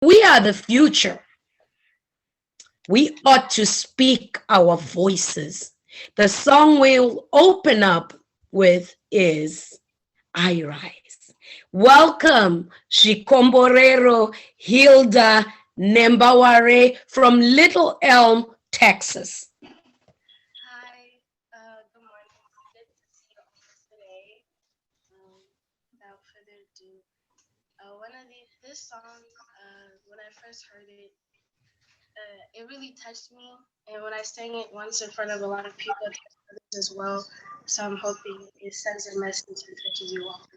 We are the future. We ought to speak our voices. The song we'll open up with is I Rise. Welcome, Shikomborero Hilda Nembaware from Little Elm, Texas. Hi, good morning. Good to see you all today. Without further ado, one of this song, when I first heard it, it really touched me. And when I sang it once in front of a lot of people, it touched others as well. So I'm hoping it sends a message and touches you all.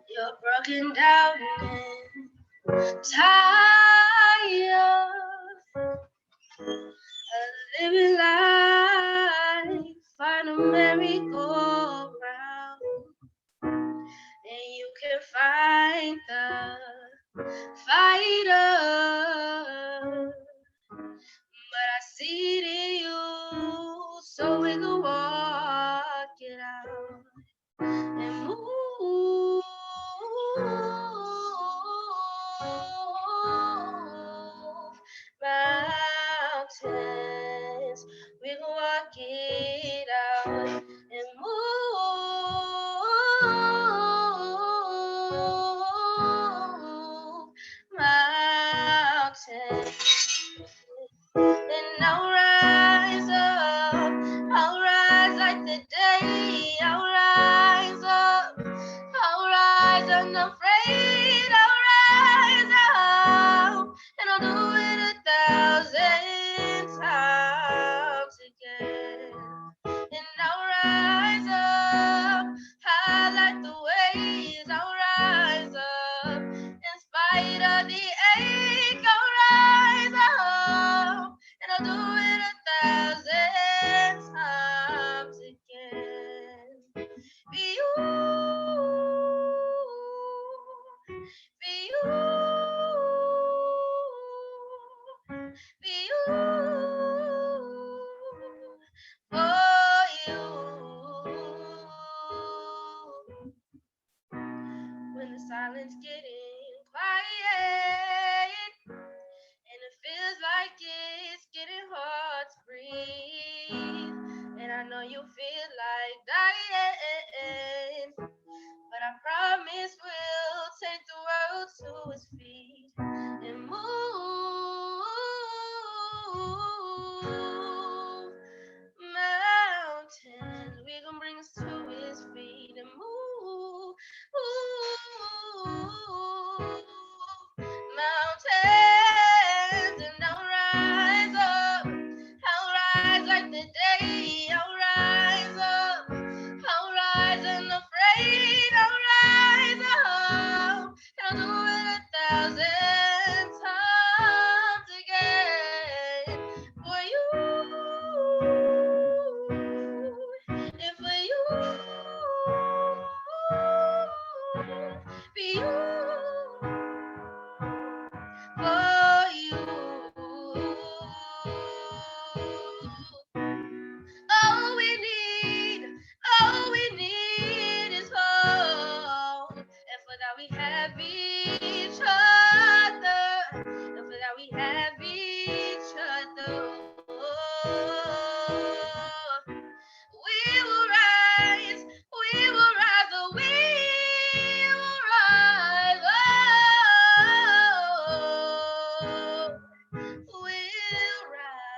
You're broken down and tired of living life, find a merry-go-round, and you can find the fighter. But I see it in you, so we can walk it out and move mountains. We can walk it out and move mountains. And I'll rise up, I'll rise like the day, I'll rise up, I'll rise unafraid, I'll rise up, and I'll do it 1,000 times again. And I'll rise up, high like the waves, I'll rise up, in spite of the ache, I'll rise up, and I'll do it 1,000 times again. Be you, be you, be you, for you. When the silence getting quiet and it feels like it's getting hard to breathe, and I know you feel like dying, but I promise we'll take the world to its feet and move mountains. We gon' bring us to his feet and move mountains. And I'll rise up, I'll rise like the day, I'll rise up, I'll rise unafraid, I'll rise up, and I'll do it 1,000 times again for you, and for you, be you, for you. All we need, all we need is hope. And for that we have each other. And for that we have each other. We will rise, we will rise, oh, we will rise. Oh, we'll rise.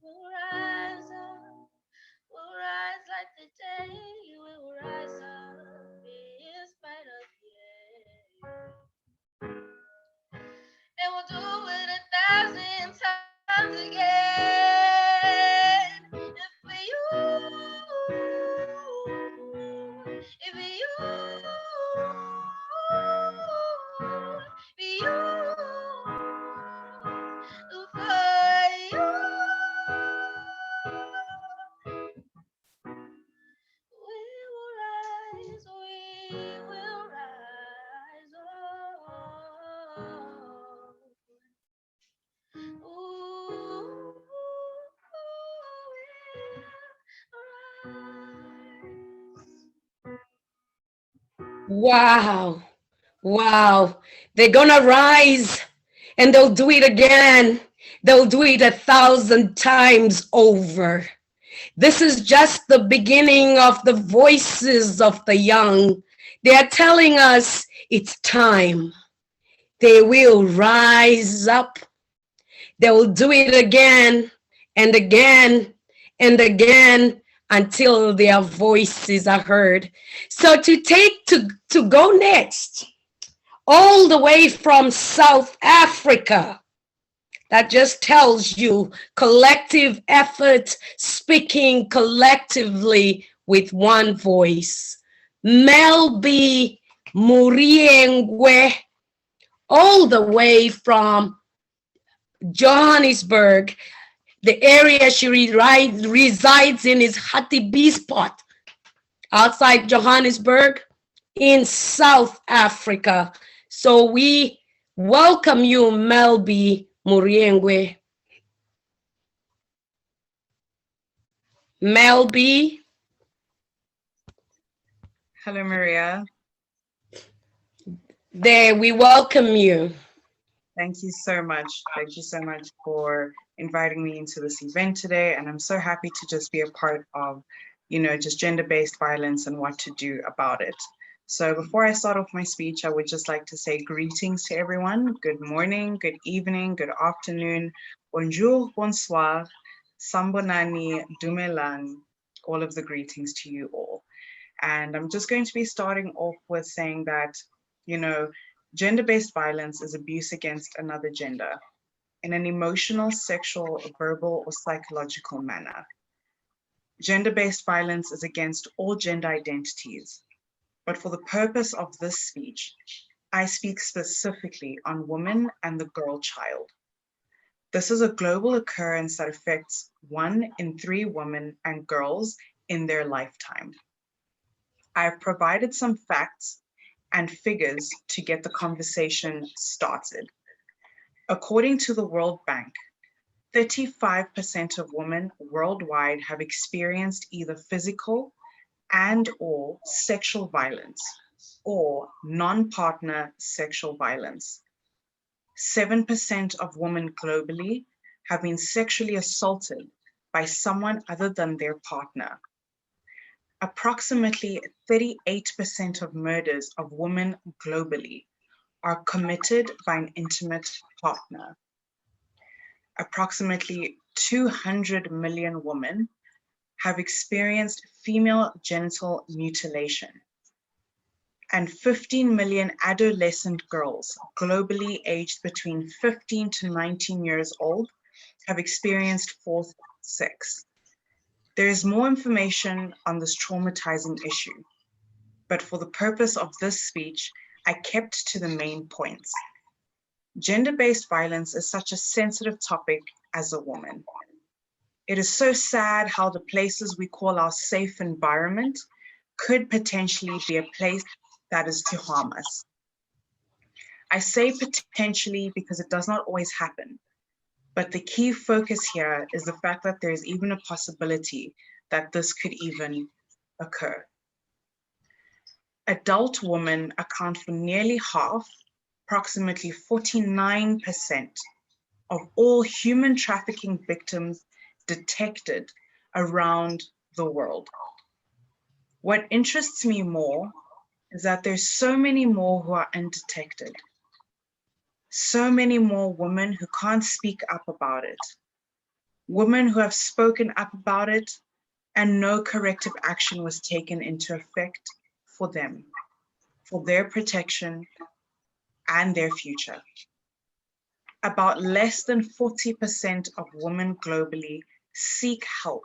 We'll rise up, we'll rise like the day, we will rise up in spite of Wow. Wow. They're gonna rise and they'll do it again. They'll do it 1,000 times over. This is just the beginning of the voices of the young. They are telling us it's time. They will rise up. They will do it again and again and again until their voices are heard. So to go next, all the way from South Africa, that just tells you collective effort, speaking collectively with one voice. Melby Muriengwe, all the way from Johannesburg. The area she resides in is Hattibeespot, outside Johannesburg in South Africa. So we welcome you, Melby Muriengwe. Melby. Hello, Maria. There, we welcome you. Thank you so much. Thank you so much for inviting me into this event today. And I'm so happy to just be a part of, just gender-based violence and what to do about it. So before I start off my speech, I would just like to say greetings to everyone. Good morning, good evening, good afternoon, bonjour, bonsoir, sambonani, dumelang, all of the greetings to you all. And I'm just going to be starting off with saying that, gender-based violence is abuse against another gender in an emotional, sexual, verbal, or psychological manner. Gender-based violence is against all gender identities. But for the purpose of this speech, I speak specifically on women and the girl child. This is a global occurrence that affects 1 in 3 women and girls in their lifetime. I've provided some facts and figures to get the conversation started. According to the World Bank, 35% of women worldwide have experienced either physical and/or sexual violence or non-partner sexual violence. 7% of women globally have been sexually assaulted by someone other than their partner. Approximately 38% of murders of women globally are committed by an intimate partner. Approximately 200 million women have experienced female genital mutilation, and 15 million adolescent girls globally aged between 15 to 19 years old have experienced forced sex. There is more information on this traumatizing issue, but for the purpose of this speech, I kept to the main points. Gender-based violence is such a sensitive topic as a woman. It is so sad how the places we call our safe environment could potentially be a place that is to harm us. I say potentially because it does not always happen. But the key focus here is the fact that there is even a possibility that this could even occur. Adult women account for nearly half, approximately 49% of all human trafficking victims detected around the world. What interests me more is that there's so many more who are undetected. So many more women who can't speak up about it. Women who have spoken up about it and no corrective action was taken into effect for them, for their protection and their future. About less than 40% of women globally seek help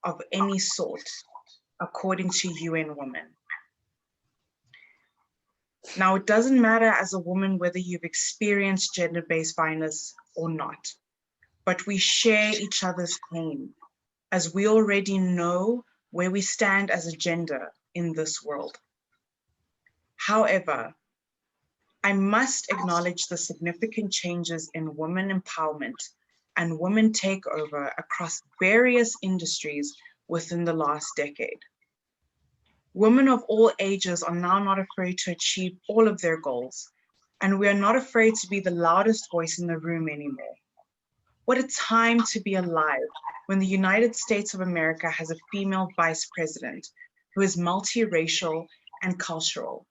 of any sort, according to UN Women. Now, it doesn't matter as a woman whether you've experienced gender-based violence or not, but we share each other's pain as we already know where we stand as a gender in this world. However, I must acknowledge the significant changes in women empowerment and women takeover across various industries within the last decade. Women of all ages are now not afraid to achieve all of their goals, and we are not afraid to be the loudest voice in the room anymore. What a time to be alive when the United States of America has a female vice president who is multiracial and cultural.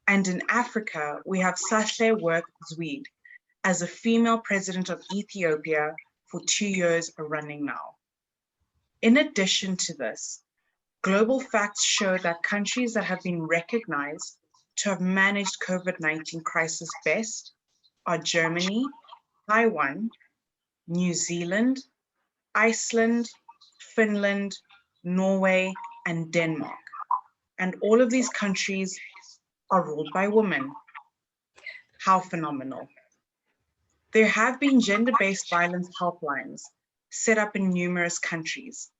And in Africa, we have Sahle-Work Zewde as a female president of Ethiopia for 2 years running now. In addition to this, global facts show that countries that have been recognized to have managed COVID-19 crisis best are Germany, Taiwan, New Zealand, Iceland, Finland, Norway, and Denmark. And all of these countries are ruled by women. How phenomenal. There have been gender-based violence helplines set up in numerous countries.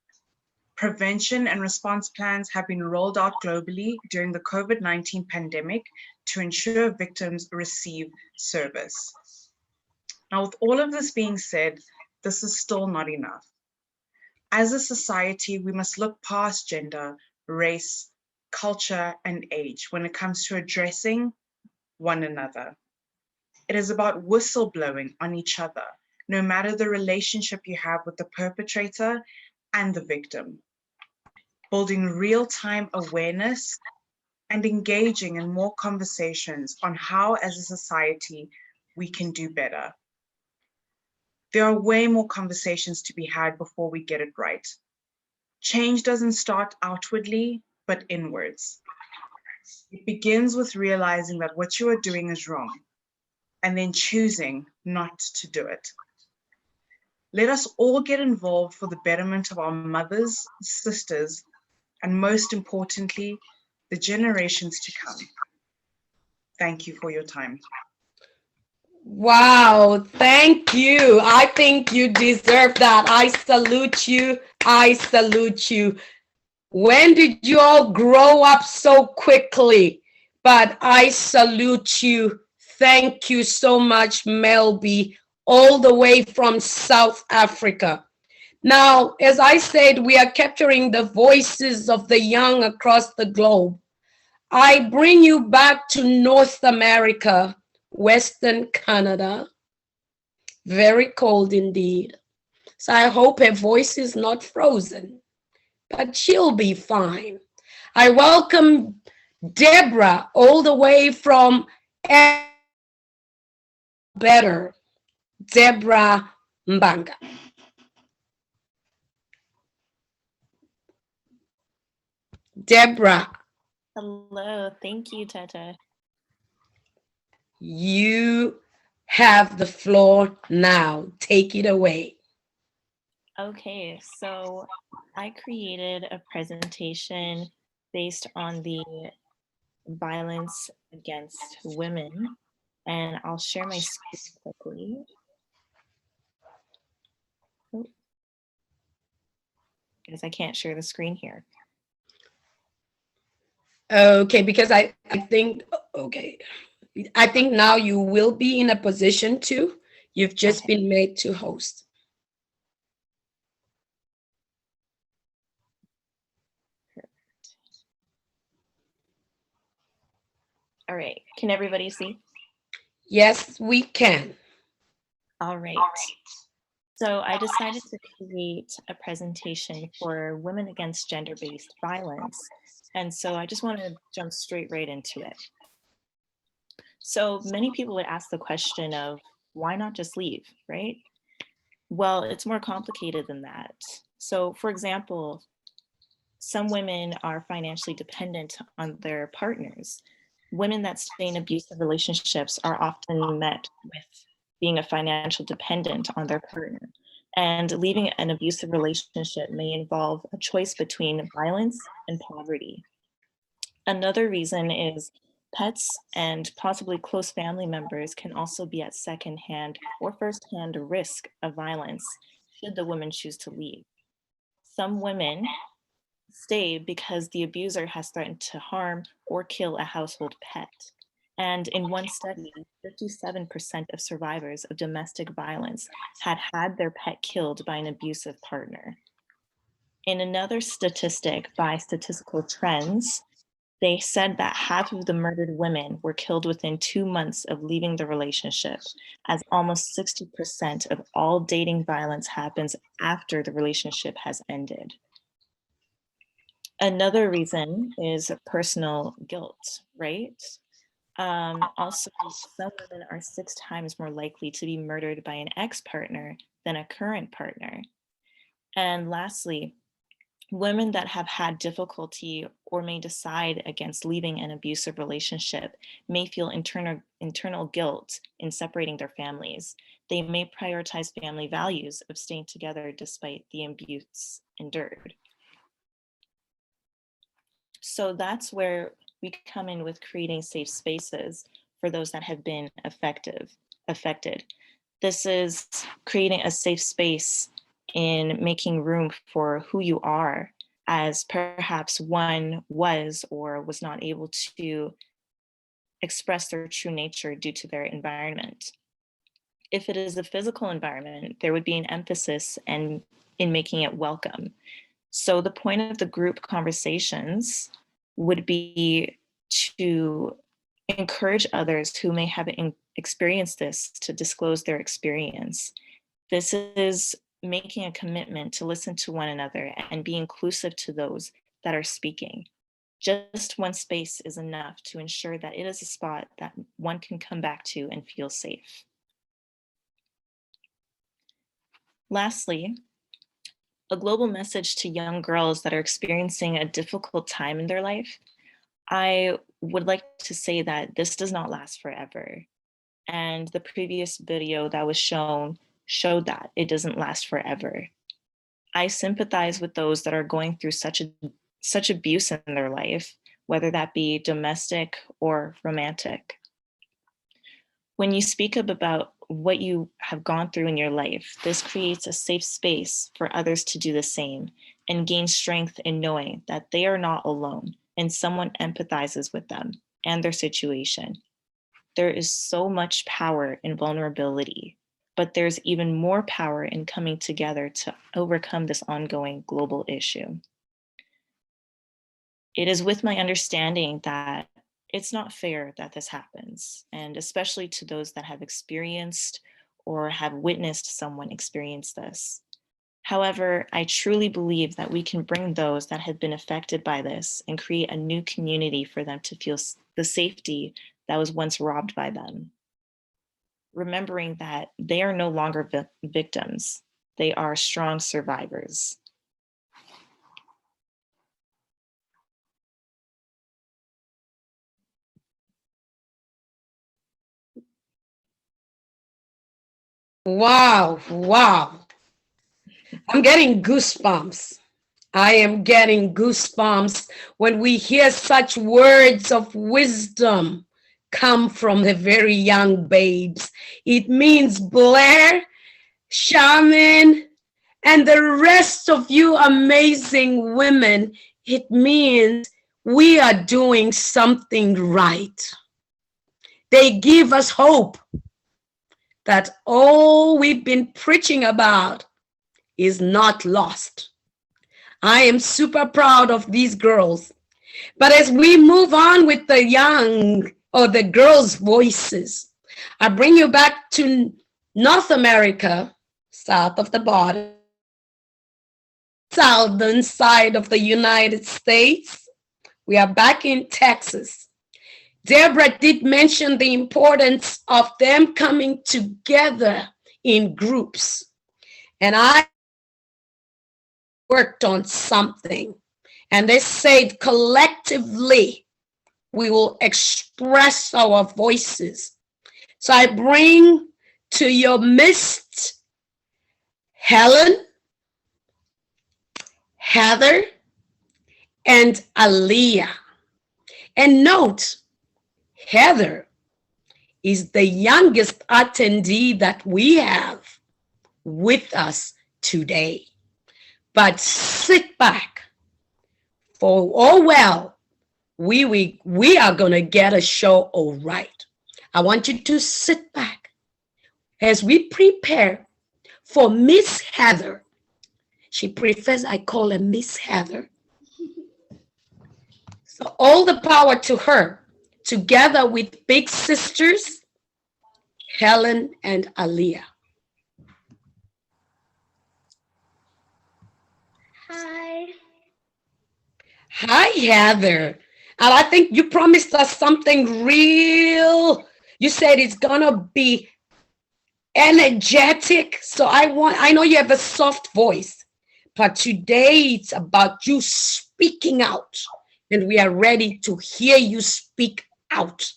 Prevention and response plans have been rolled out globally during the COVID-19 pandemic to ensure victims receive service. Now, with all of this being said, this is still not enough. As a society, we must look past gender, race, culture, and age when it comes to addressing one another. It is about whistleblowing on each other, no matter the relationship you have with the perpetrator and the victim. Building real-time awareness and engaging in more conversations on how, as a society, we can do better. There are way more conversations to be had before we get it right. Change doesn't start outwardly, but inwards. It begins with realizing that what you are doing is wrong, and then choosing not to do it. Let us all get involved for the betterment of our mothers, sisters, and most importantly, the generations to come. Thank you for your time. Wow, thank you. I think you deserve that. I salute you. I salute you. When did you all grow up so quickly? But I salute you. Thank you so much, Melby, all the way from South Africa. Now, as I said, we are capturing the voices of the young across the globe. I bring you back to North America, Western Canada. Very cold indeed. So I hope her voice is not frozen, but she'll be fine. I welcome Deborah all the way from Better, Deborah Mbanga. Deborah, Hello, thank you, Tata. you have the floor now. Take it away. Okay, so I created a presentation based on the violence against women, and I'll share my screen quickly. Oh. Because I can't share the screen here. Okay, because I think, okay, I think now you will be in a position to. You've just been made to host. All right, can everybody see? Yes, we can. All right. So I decided to create a presentation for women against gender-based violence. And so I just want to jump straight right into it. So many people would ask the question of why not just leave, right? Well, it's more complicated than that. So for example, some women are financially dependent on their partners. Women that stay in abusive relationships are often met with being a financial dependent on their partner. And leaving an abusive relationship may involve a choice between violence and poverty. Another reason is pets and possibly close family members can also be at secondhand or firsthand risk of violence should the woman choose to leave. Some women stay because the abuser has threatened to harm or kill a household pet. And in one study, 57% of survivors of domestic violence had had their pet killed by an abusive partner. In another statistic by Statistical Trends, they said that half of the murdered women were killed within 2 months of leaving the relationship, as almost 60% of all dating violence happens after the relationship has ended. Another reason is personal guilt, right? Also, some women are 6 times more likely to be murdered by an ex-partner than a current partner. And lastly, women that have had difficulty or may decide against leaving an abusive relationship may feel internal guilt in separating their families. They may prioritize family values of staying together despite the abuse endured. So that's where we come in with creating safe spaces for those that have been affected. This is creating a safe space in making room for who you are, as perhaps one was or was not able to express their true nature due to their environment. If it is a physical environment, there would be an emphasis in making it welcome. So the point of the group conversations would be to encourage others who may have experienced this to disclose their experience. This is making a commitment to listen to one another and be inclusive to those that are speaking. Just one space is enough to ensure that it is a spot that one can come back to and feel safe. Lastly, a global message to young girls that are experiencing a difficult time in their life. I would like to say that this does not last forever. And the previous video that was shown showed that it doesn't last forever. I sympathize with those that are going through such abuse in their life, whether that be domestic or romantic. When you speak up about what you have gone through in your life, this creates a safe space for others to do the same and gain strength in knowing that they are not alone and someone empathizes with them and their situation. There is so much power in vulnerability, but there's even more power in coming together to overcome this ongoing global issue. It is with my understanding that it's not fair that this happens, and especially to those that have experienced or have witnessed someone experience this. However, I truly believe that we can bring those that have been affected by this and create a new community for them to feel the safety that was once robbed by them. Remembering that they are no longer victims, they are strong survivors. Wow, wow. I'm getting goosebumps. I am getting goosebumps when we hear such words of wisdom come from the very young babes. It means Blair, Shaman, and the rest of you amazing women. It means we are doing something right. They give us hope that all we've been preaching about is not lost. I am super proud of these girls. But as we move on with the young or the girls' voices, I bring you back to North America, south of the border, southern side of the United States. We are back in Texas. Deborah did mention the importance of them coming together in groups. And I worked on something. And they said collectively, we will express our voices. So I bring to your midst Helen, Heather, and Aaliyah. And note, Heather is the youngest attendee that we have with us today. But sit back, for well, we are going to get a show all right. I want you to sit back as we prepare for Miss Heather She prefers I call her Miss Heather. So all the power to her, together with big sisters, Helen and Aaliyah. Hi. Hi, Heather. And I think you promised us something real. You said it's gonna be energetic. So I know you have a soft voice, but today it's about you speaking out. And we are ready to hear you speak out.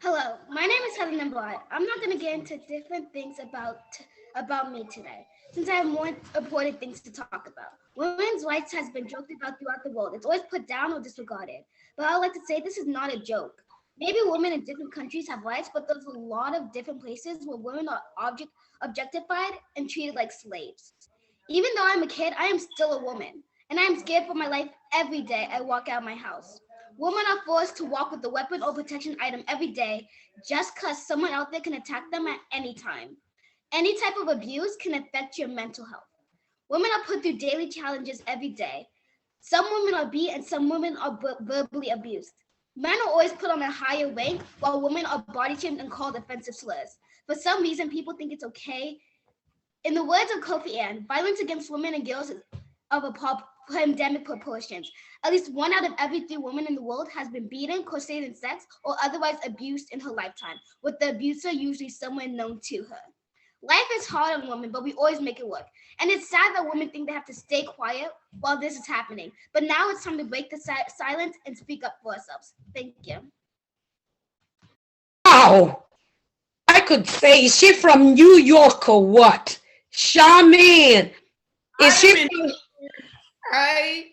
Hello, my name is Helen Emblot. I'm not going to get into different things about me today, since I have more important things to talk about. Women's rights has been joked about throughout the world. It's always put down or disregarded. But I would like to say this is not a joke. Maybe women in different countries have rights, but there's a lot of different places where women are objectified and treated like slaves. Even though I'm a kid, I am still a woman, and I am scared for my life every day I walk out of my house. Women are forced to walk with a weapon or protection item every day just because someone out there can attack them at any time. Any type of abuse can affect your mental health. Women are put through daily challenges every day. Some women are beat and some women are verbally abused. Men are always put on a higher rank while women are body shamed and called offensive slurs. For some reason, people think it's okay. In the words of Kofi Annan, violence against women and girls is of a pandemic proportions. At least 1 out of every 3 women in the world has been beaten, coerced in sex, or otherwise abused in her lifetime, with the abuser usually someone known to her. Life is hard on women, but we always make it work. And it's sad that women think they have to stay quiet while this is happening. But now it's time to break the silence and speak up for ourselves. Thank you. Wow. I could say, is she from New York or what? Charmaine. Is she from... Hi.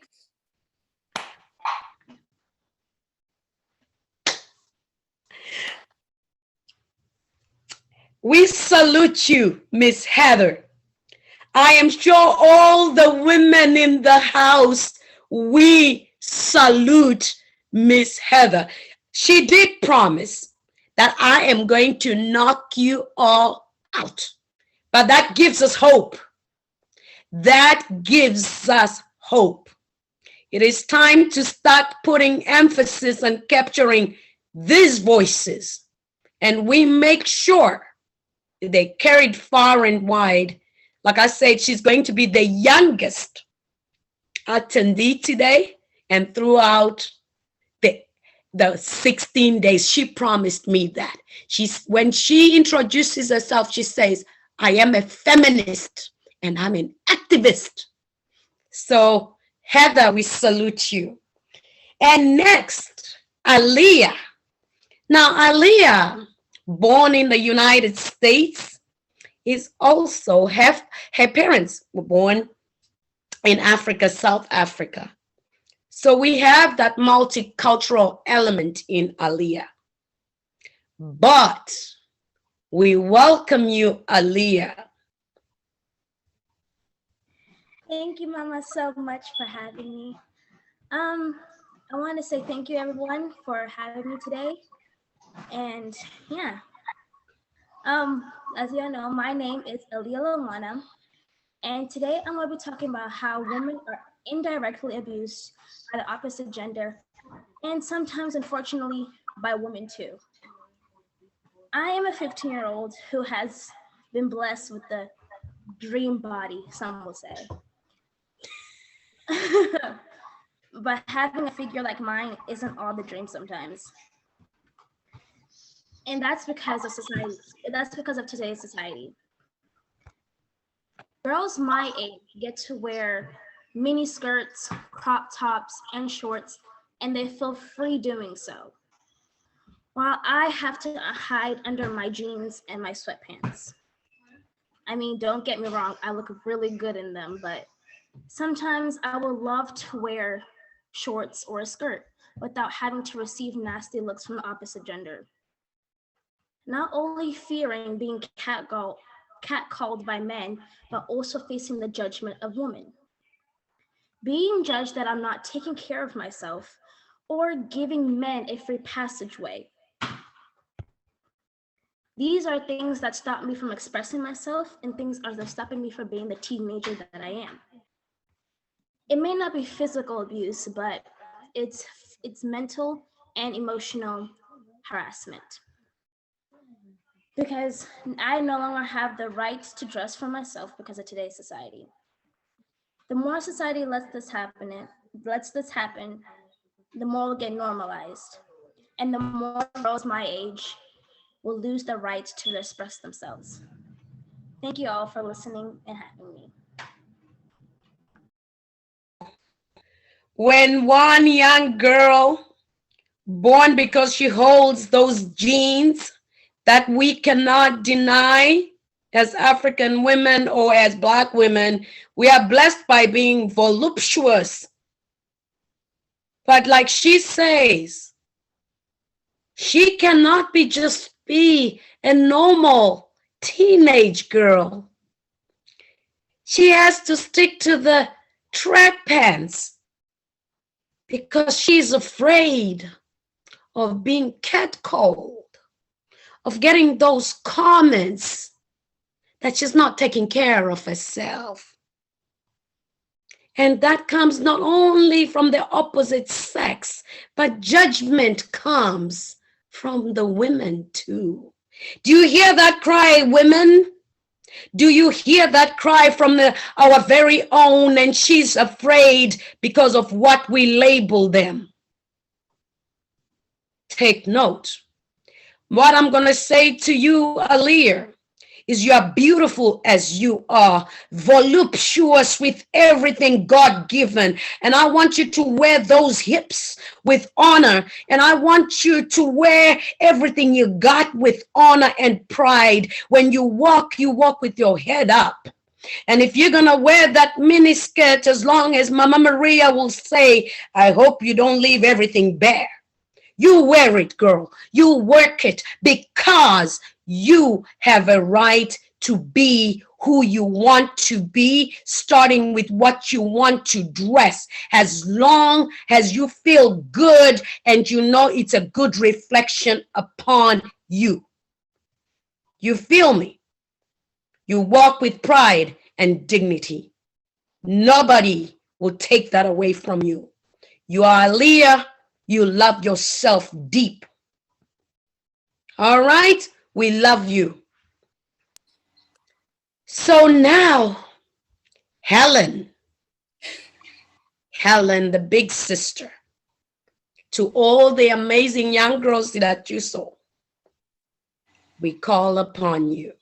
We salute you, Miss Heather. I am sure all the women in the house, we salute Miss Heather. She did promise that I am going to knock you all out. But that gives us hope. That gives us hope. It is time to start putting emphasis on capturing these voices. And we make sure they carried far and wide. Like I said, she's going to be the youngest attendee today and throughout the 16 days. She promised me that. When she introduces herself, she says, I am a feminist and I'm an activist. So Heather, we salute you. And next, Aaliyah. Now, Aaliyah, born in the United States, is also her parents were born in Africa, South Africa. So we have that multicultural element in Aaliyah. But we welcome you, Aaliyah. Thank you, Mama, so much for having me. I want to say thank you, everyone, for having me today. And yeah, as you know, my name is Aaliyah Lawana, and today I'm going to be talking about how women are indirectly abused by the opposite gender, and sometimes, unfortunately, by women too. I am a 15-year-old who has been blessed with the dream body, some will say. But having a figure like mine isn't all the dream sometimes. And that's because of society. That's because of today's society. Girls my age get to wear mini skirts, crop tops, and shorts, and they feel free doing so. While I have to hide under my jeans and my sweatpants. I mean, don't get me wrong, I look really good in them, but sometimes I would love to wear shorts or a skirt without having to receive nasty looks from the opposite gender. Not only fearing being catcalled by men, but also facing the judgment of women. Being judged that I'm not taking care of myself or giving men a free passageway. These are things that stop me from expressing myself, and things are that stopping me from being the teenager that I am. It may not be physical abuse, but it's mental and emotional harassment. Because I no longer have the right to dress for myself because of today's society. The more society lets this happen, the more it will get normalized. And the more girls my age will lose the right to express themselves. Thank you all for listening and having me. When one young girl born because she holds those genes that we cannot deny as African women or as Black women, we are blessed by being voluptuous. But like she says, she cannot be a normal teenage girl. She has to stick to the track pants because she's afraid of being catcalled, of getting those comments that she's not taking care of herself. And that comes not only from the opposite sex, but judgment comes from the women too. Do you hear that cry, women? Do you hear that cry from our very own? And she's afraid because of what we label them. Take note. What I'm going to say to you, Aaliyah, is you are beautiful as you are, voluptuous with everything God-given. And I want you to wear those hips with honor. And I want you to wear everything you got with honor and pride. When you walk with your head up. And if you're going to wear that mini skirt, as long as Mama Maria will say, I hope you don't leave everything bare. You wear it, girl. You work it because you have a right to be who you want to be, starting with what you want to dress, as long as you feel good and you know it's a good reflection upon you. You feel me? You walk with pride and dignity. Nobody will take that away from you. You are Aaliyah. You love yourself deep. All right? We love you. So now, Helen, the big sister, to all the amazing young girls that you saw, we call upon you.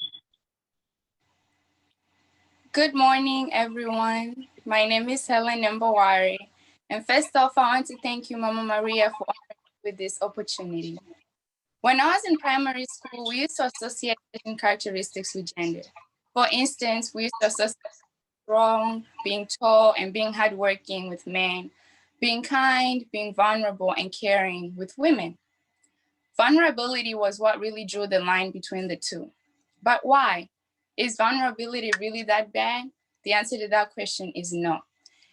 Good morning, everyone. My name is Helen Mbawari. And first off, I want to thank you, Mama Maria, for honoring me with this opportunity. When I was in primary school, we used to associate certain characteristics with gender. For instance, we used to associate strong, being tall, and being hardworking with men, being kind, being vulnerable, and caring with women. Vulnerability was what really drew the line between the two. But why? Is vulnerability really that bad? The answer to that question is no.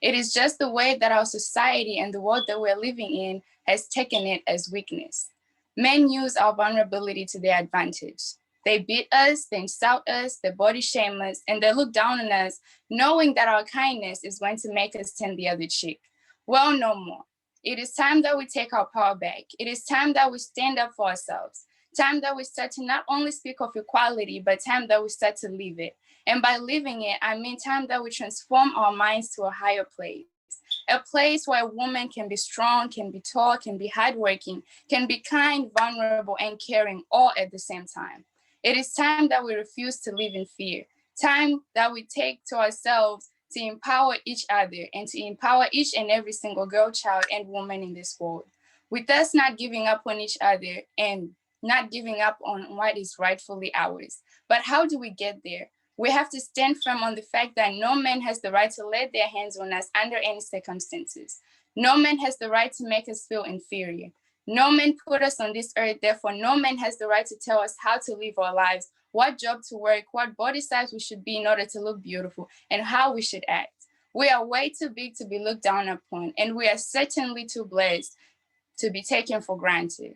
It is just the way that our society and the world that we're living in has taken it as weakness. Men use our vulnerability to their advantage. They beat us, they insult us, they body shame us, and they look down on us, knowing that our kindness is going to make us turn the other cheek. Well, no more. It is time that we take our power back. It is time that we stand up for ourselves. Time that we start to not only speak of equality, but time that we start to live it. And by living it, I mean time that we transform our minds to a higher place. A place where a woman can be strong, can be tall, can be hardworking, can be kind, vulnerable, and caring all at the same time. It is time that we refuse to live in fear. Time that we take to ourselves to empower each other and to empower each and every single girl, child, and woman in this world. With us not giving up on each other and not giving up on what is rightfully ours. But how do we get there? We have to stand firm on the fact that no man has the right to lay their hands on us under any circumstances. No man has the right to make us feel inferior. No man put us on this earth, therefore no man has the right to tell us how to live our lives, what job to work, what body size we should be in order to look beautiful, and how we should act. We are way too big to be looked down upon, and we are certainly too blessed to be taken for granted.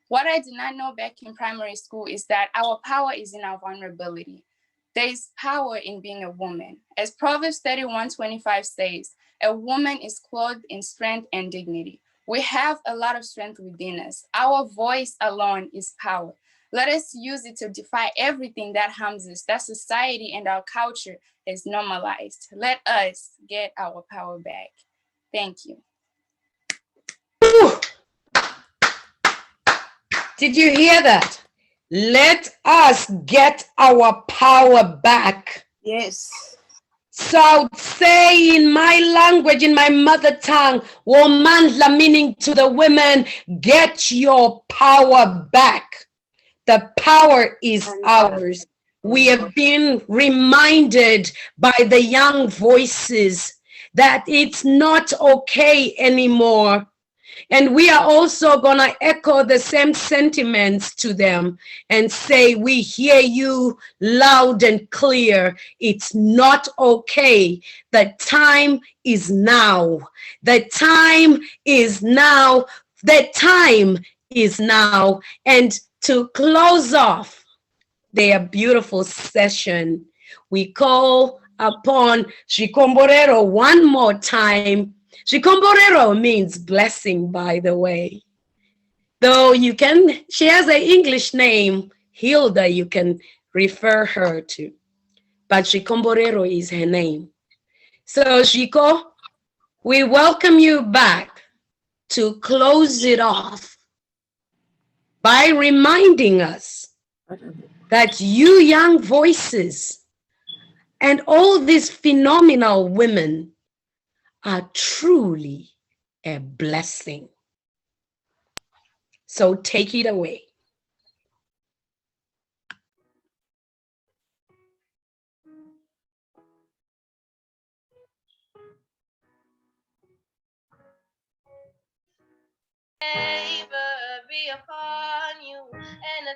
What I did not know back in primary school is that our power is in our vulnerability. There is power in being a woman. As Proverbs 31:25 says, a woman is clothed in strength and dignity. We have a lot of strength within us. Our voice alone is power. Let us use it to defy everything that harms us, that society and our culture is normalized. Let us get our power back. Thank you. Whew. Did you hear that? Let us get our power back. Yes. So I would say in my language, in my mother tongue, Womandla, meaning to the women, get your power back. The power is ours. We have been reminded by the young voices that it's not okay anymore. And we are also going to echo the same sentiments to them and say, we hear you loud and clear. It's not okay. The time is now. The time is now. The time is now. And to close off their beautiful session, we call upon Shikomborero one more time. Shikomborero means blessing, by the way. Though she has an English name, Hilda, you can refer her to. But Shikomborero is her name. So Shiko, we welcome you back to close it off by reminding us that you young voices and all these phenomenal women are truly a blessing. So take it away. Favor be upon you and 1,000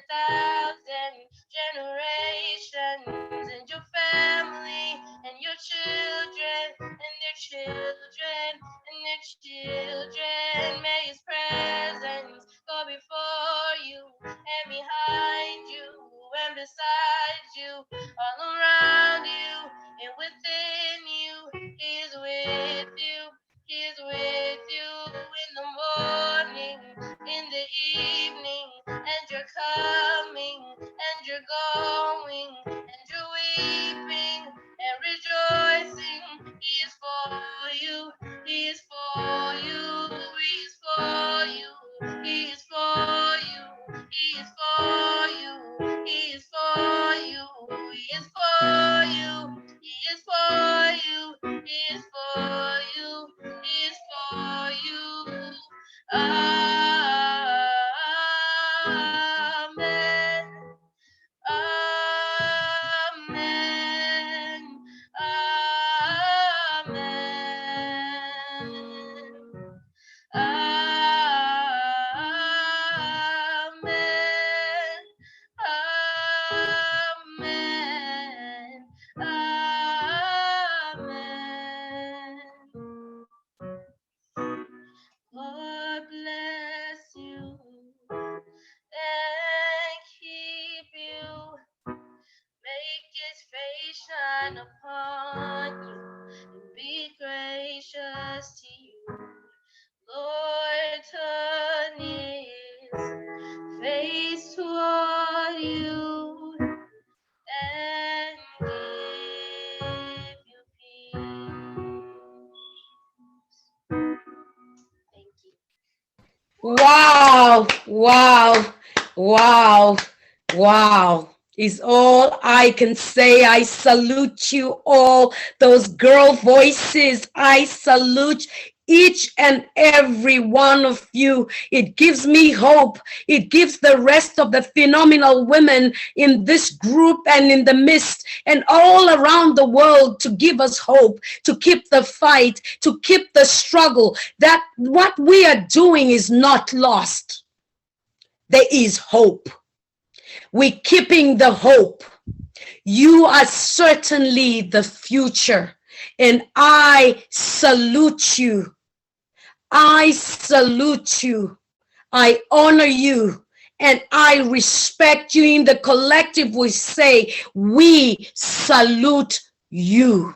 generations, and your family and your children and their children and their children. May his presence go before you and behind you and beside you, all around you and within you. He is with you. He is with you in the morning, in the evening, and you're coming, and you're going, and you're weeping and rejoicing. He is for you. He is for you. He is for you. He is for you. He is for you. He is for you. He is for you. He is for you. He is for you. He is for you. Amen. Amen. Amen. Amen. Amen. Amen. Lord bless you and keep you. Make his face shine upon you and be gracious to you. Lord, turn his face toward you and give you peace. Thank you. Wow, wow, wow, wow. Is all I can say. I salute you all, those girl voices. I salute each and every one of you. It gives me hope. It gives the rest of the phenomenal women in this group and in the midst and all around the world to give us hope, to keep the fight, to keep the struggle, that what we are doing is not lost. There is hope. We're keeping the hope. You are certainly the future, and I salute you. I salute you. I honor you, and I respect you. In the collective, we say, we salute you.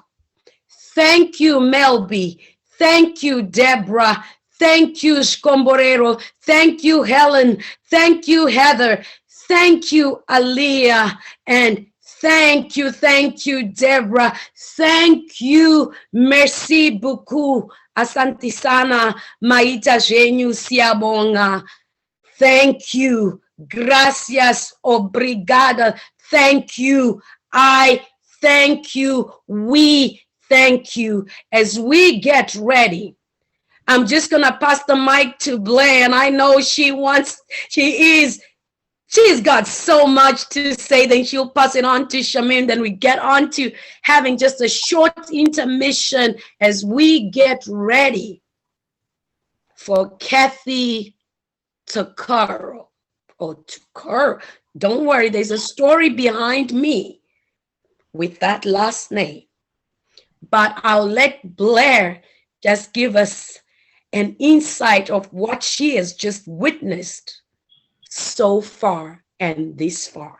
Thank you, Melby. Thank you, Deborah. Thank you, Scomborero. Thank you, Helen. Thank you, Heather. Thank you, Aaliyah. And thank you, Deborah. Thank you, merci beaucoup. Asante sana, maita genyu siabonga. Thank you. Gracias. Obrigada. Thank you. I thank you. We thank you. As we get ready, I'm just going to pass the mic to Blair. And I know she's got so much to say. Then she'll pass it on to Shamin. Then we get on to having just a short intermission as we get ready for Kathy Takaro. Don't worry, there's a story behind me with that last name. But I'll let Blair just give us an insight of what she has just witnessed so far and this far.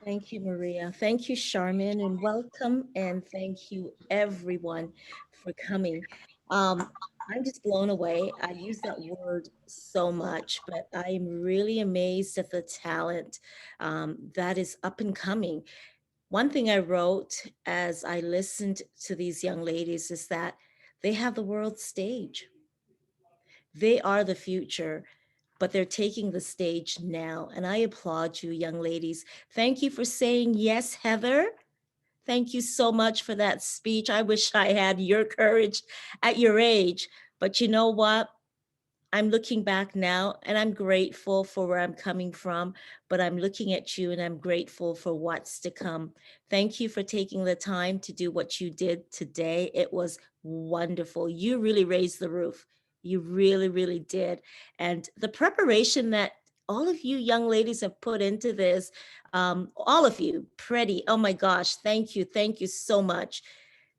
Thank you, Maria. Thank you, Charmin, and welcome. And thank you, everyone, for coming. I'm just blown away. I use that word so much, but I'm really amazed at the talent that is up and coming. One thing I wrote as I listened to these young ladies is that they have the world stage. They are the future, but they're taking the stage now. And I applaud you, young ladies. Thank you for saying yes, Heather. Thank you so much for that speech. I wish I had your courage at your age, but you know what? I'm looking back now and I'm grateful for where I'm coming from, but I'm looking at you and I'm grateful for what's to come. Thank you for taking the time to do what you did today. It was wonderful. You really raised the roof. You really, really did. And the preparation that all of you young ladies have put into this, all of you, pretty, oh my gosh, thank you. Thank you so much.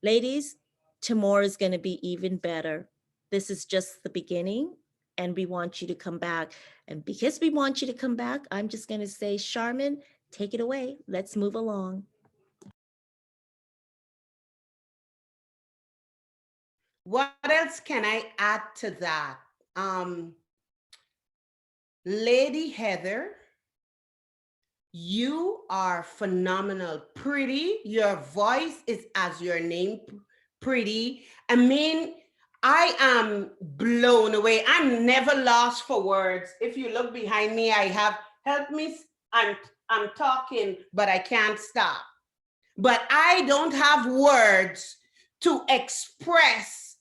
Ladies, tomorrow is going to be even better. This is just the beginning. And we want you to come back. And because we want you to come back, I'm just going to say, Charmin, take it away. Let's move along. What else can I add to that? Lady Heather, you are phenomenal. Pretty. Your voice is as your name, pretty. I mean, I am blown away. I'm never lost for words. If you look behind me, I have, help me, I'm talking, but I can't stop. But I don't have words to express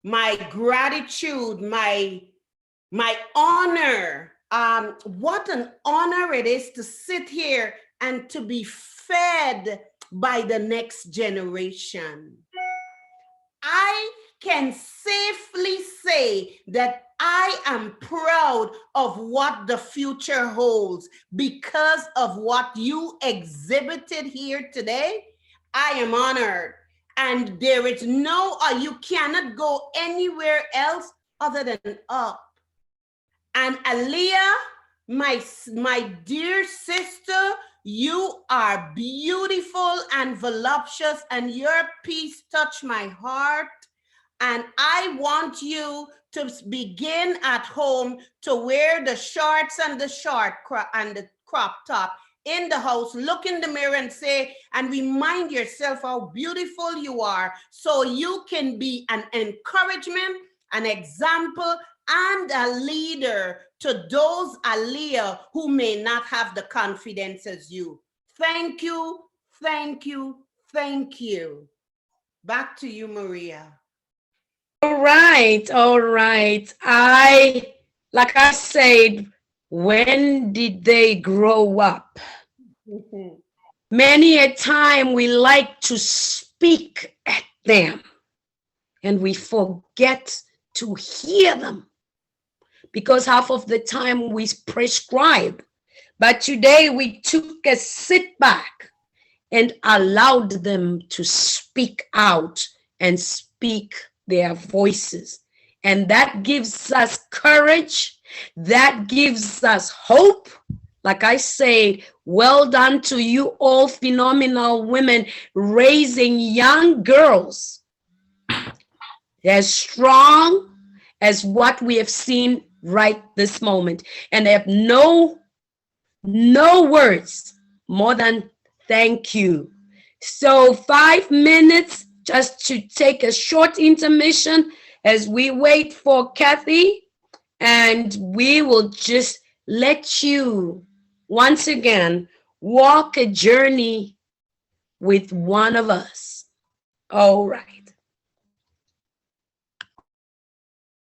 my gratitude, my honor. What an honor it is to sit here and to be fed by the next generation. I can safely say that I am proud of what the future holds because of what you exhibited here today. I am honored, and there is you cannot go anywhere else other than up. And Aaliyah, my dear sister, you are beautiful and voluptuous, and your piece touched my heart. And I want you to begin at home to wear the shorts and the the crop top in the house. Look in the mirror and say, and remind yourself how beautiful you are, so you can be an encouragement, an example, and a leader to those Aaliyah who may not have the confidence as you. Thank you, thank you, thank you. Back to you, Maria. All right. Like I said, when did they grow up? Many a time we like to speak at them and we forget to hear them because half of the time we prescribe. But today we took a sit back and allowed them to speak out and speak their voices. And that gives us courage. That gives us hope. Like I said, well done to you all phenomenal women raising young girls as strong as what we have seen right this moment. And I have no words more than thank you. So 5 minutes just to take a short intermission as we wait for Kathy, and we will just let you once again walk a journey with one of us. All right.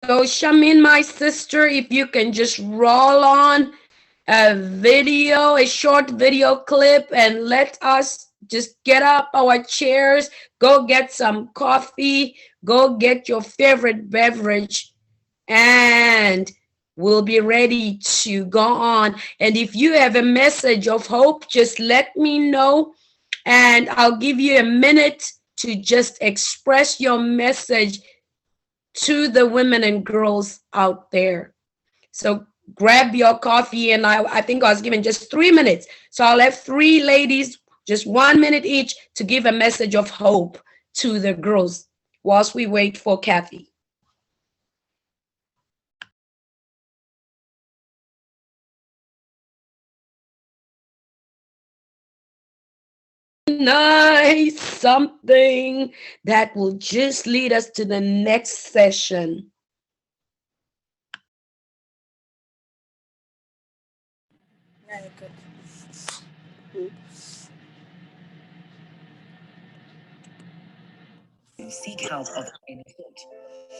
So Shamin, my sister, if you can just roll on a short video clip, and let us just get up our chairs, go get some coffee, go get your favorite beverage, and we'll be ready to go on. And if you have a message of hope, just let me know, and I'll give you a minute to just express your message to the women and girls out there. So grab your coffee, and I think I was given just 3 minutes. So I'll have 3 ladies, just 1 minute each, to give a message of hope to the girls whilst we wait for Kathy. Nice, something that will just lead us to the next session. Seek help of any sort.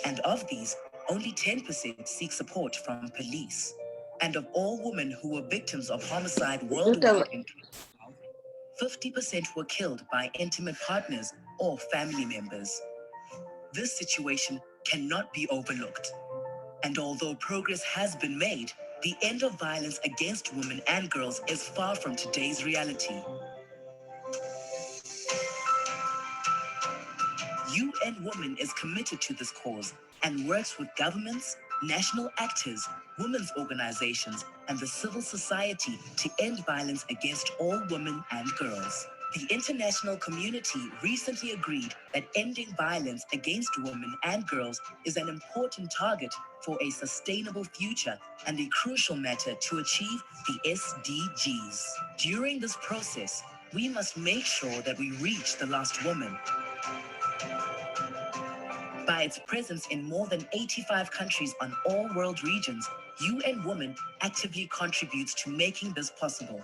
And of these, only 10% seek support from police. And of all women who were victims of homicide worldwide in 50% were killed by intimate partners or family members. This situation cannot be overlooked. And although progress has been made, the end of violence against women and girls is far from today's reality. UN Women is committed to this cause and works with governments, national actors, women's organizations, and the civil society to end violence against all women and girls. The international community recently agreed that ending violence against women and girls is an important target for a sustainable future and a crucial matter to achieve the SDGs. During this process, we must make sure that we reach the lost woman. By its presence in more than 85 countries on all world regions, UN Women actively contributes to making this possible.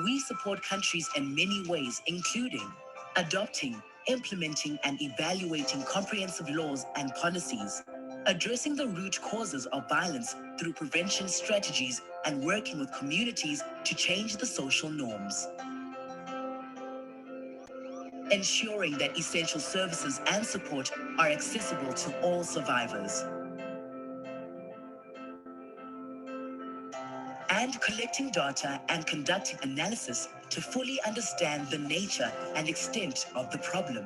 We support countries in many ways, including adopting, implementing, and evaluating comprehensive laws and policies, addressing the root causes of violence through prevention strategies, and working with communities to change the social norms. Ensuring that essential services and support are accessible to all survivors. And collecting data and conducting analysis to fully understand the nature and extent of the problem.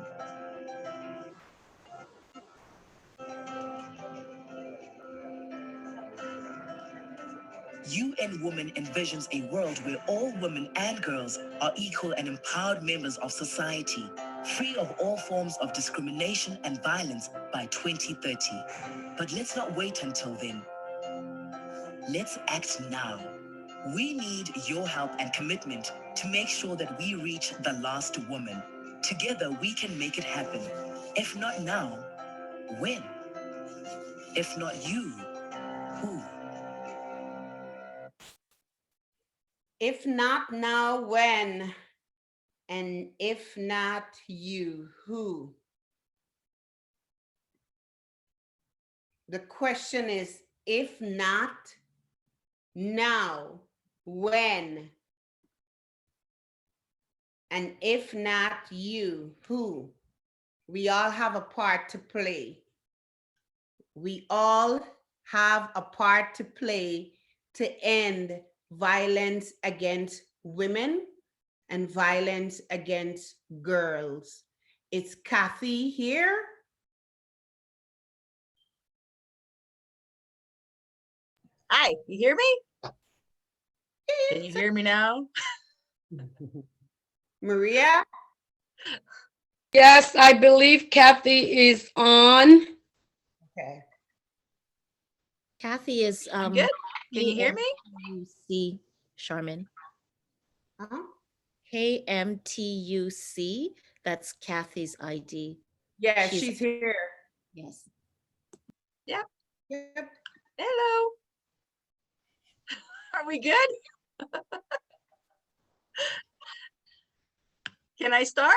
UN Women envisions a world where all women and girls are equal and empowered members of society, free of all forms of discrimination and violence by 2030. But let's not wait until then. Let's act now. We need your help and commitment to make sure that we reach the last woman. Together, we can make it happen. If not now, when? If not you, who? If not now, when? And if not you, who? The question is, if not now, when? And if not you, who? We all have a part to play. We all have a part to play to end violence against women and violence against girls. It's Kathy here. Hi, you hear me? Can you hear me now? Maria? Yes, I believe Kathy is on. Okay. Kathy is I'm good. Can you hear me? KMTUC, Charmin. Uh-huh. KMTUC, that's Kathy's ID. Yeah, she's here. Yes. Yep. Yep. Hello. Are we good? Can I start?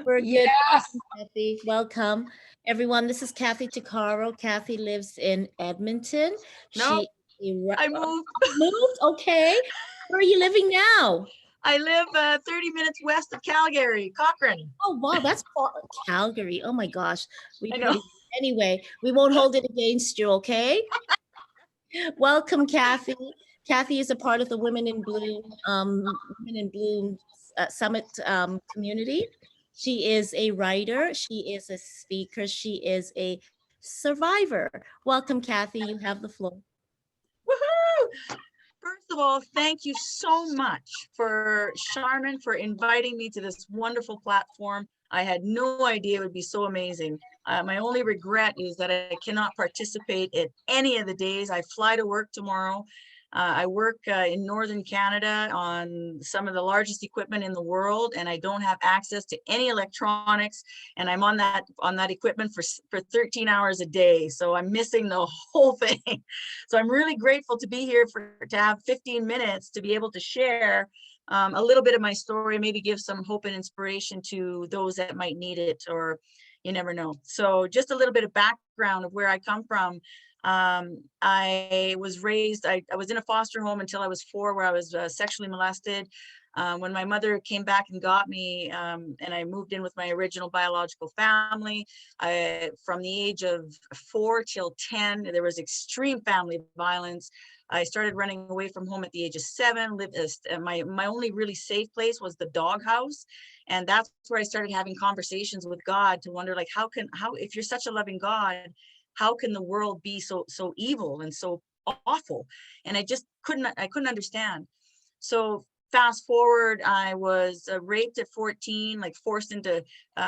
We're good. Yes. Kathy, welcome. Everyone, this is Kathy Tuccaro. Kathy lives in Edmonton. No, I moved. Moved? Okay. Where are you living now? I live 30 minutes west of Calgary, Cochrane. Oh, wow, that's far. Calgary. Oh my gosh. I know. Anyway, we won't hold it against you, okay? Welcome, Kathy. Kathy is a part of the Women in Bloom Summit community. She is a writer. She is a speaker. She is a survivor. Welcome, Kathy. You have the floor. Woohoo! First of all, thank you so much for Charmin for inviting me to this wonderful platform. I had no idea it would be so amazing. My only regret is that I cannot participate at any of the days. I fly to work tomorrow. I work in Northern Canada on some of the largest equipment in the world, and I don't have access to any electronics. And I'm on that equipment for 13 hours a day. So I'm missing the whole thing. So I'm really grateful to be here to have 15 minutes to be able to share a little bit of my story, maybe give some hope and inspiration to those that might need it, or you never know. So just a little bit of background of where I come from. I was raised, I was in a foster home until I was 4, where I was sexually molested. When my mother came back and got me, and I moved in with my original biological family, from the age of 4 till 10, there was extreme family violence. I started running away from home at the age of 7. My only really safe place was the doghouse. And that's where I started having conversations with God to wonder, like, if you're such a loving God, how can the world be so evil and so awful? And I couldn't understand. So fast forward, I was raped at 14, like forced into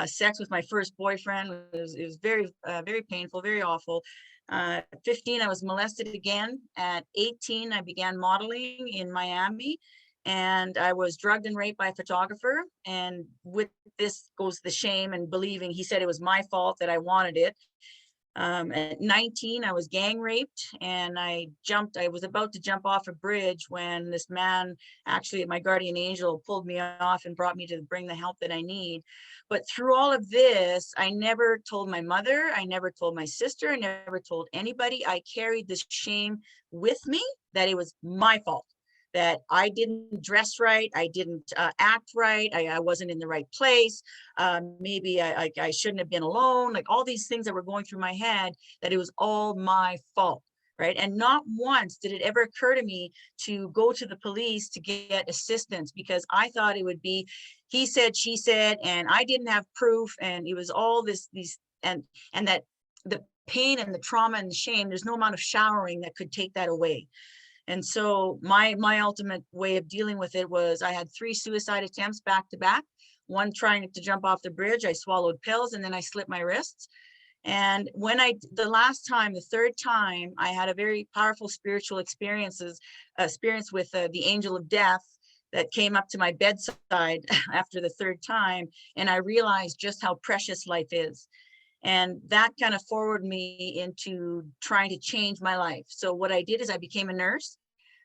sex with my first boyfriend. It was very, very painful, very awful. At 15, I was molested again. At 18, I began modeling in Miami, and I was drugged and raped by a photographer. And with this goes the shame and believing he said it was my fault, that I wanted it. At 19, I was gang raped, and I was about to jump off a bridge when this man, actually my guardian angel, pulled me off and brought me to bring the help that I need. But through all of this, I never told my mother, I never told my sister, I never told anybody. I carried this shame with me, that it was my fault, that I didn't dress right, I didn't act right, I wasn't in the right place, maybe I shouldn't have been alone, like all these things that were going through my head, that it was all my fault, right? And not once did it ever occur to me to go to the police to get assistance, because I thought it would be he said, she said, and I didn't have proof, and it was all and that the pain and the trauma and the shame, there's no amount of showering that could take that away. And so my ultimate way of dealing with it was, I had 3 suicide attempts back to back, one trying to jump off the bridge. I swallowed pills, and then I slit my wrists. And when the third time, I had a very powerful spiritual experience with the angel of death that came up to my bedside after the third time. And I realized just how precious life is. And that kind of forwarded me into trying to change my life. So what I did is I became a nurse.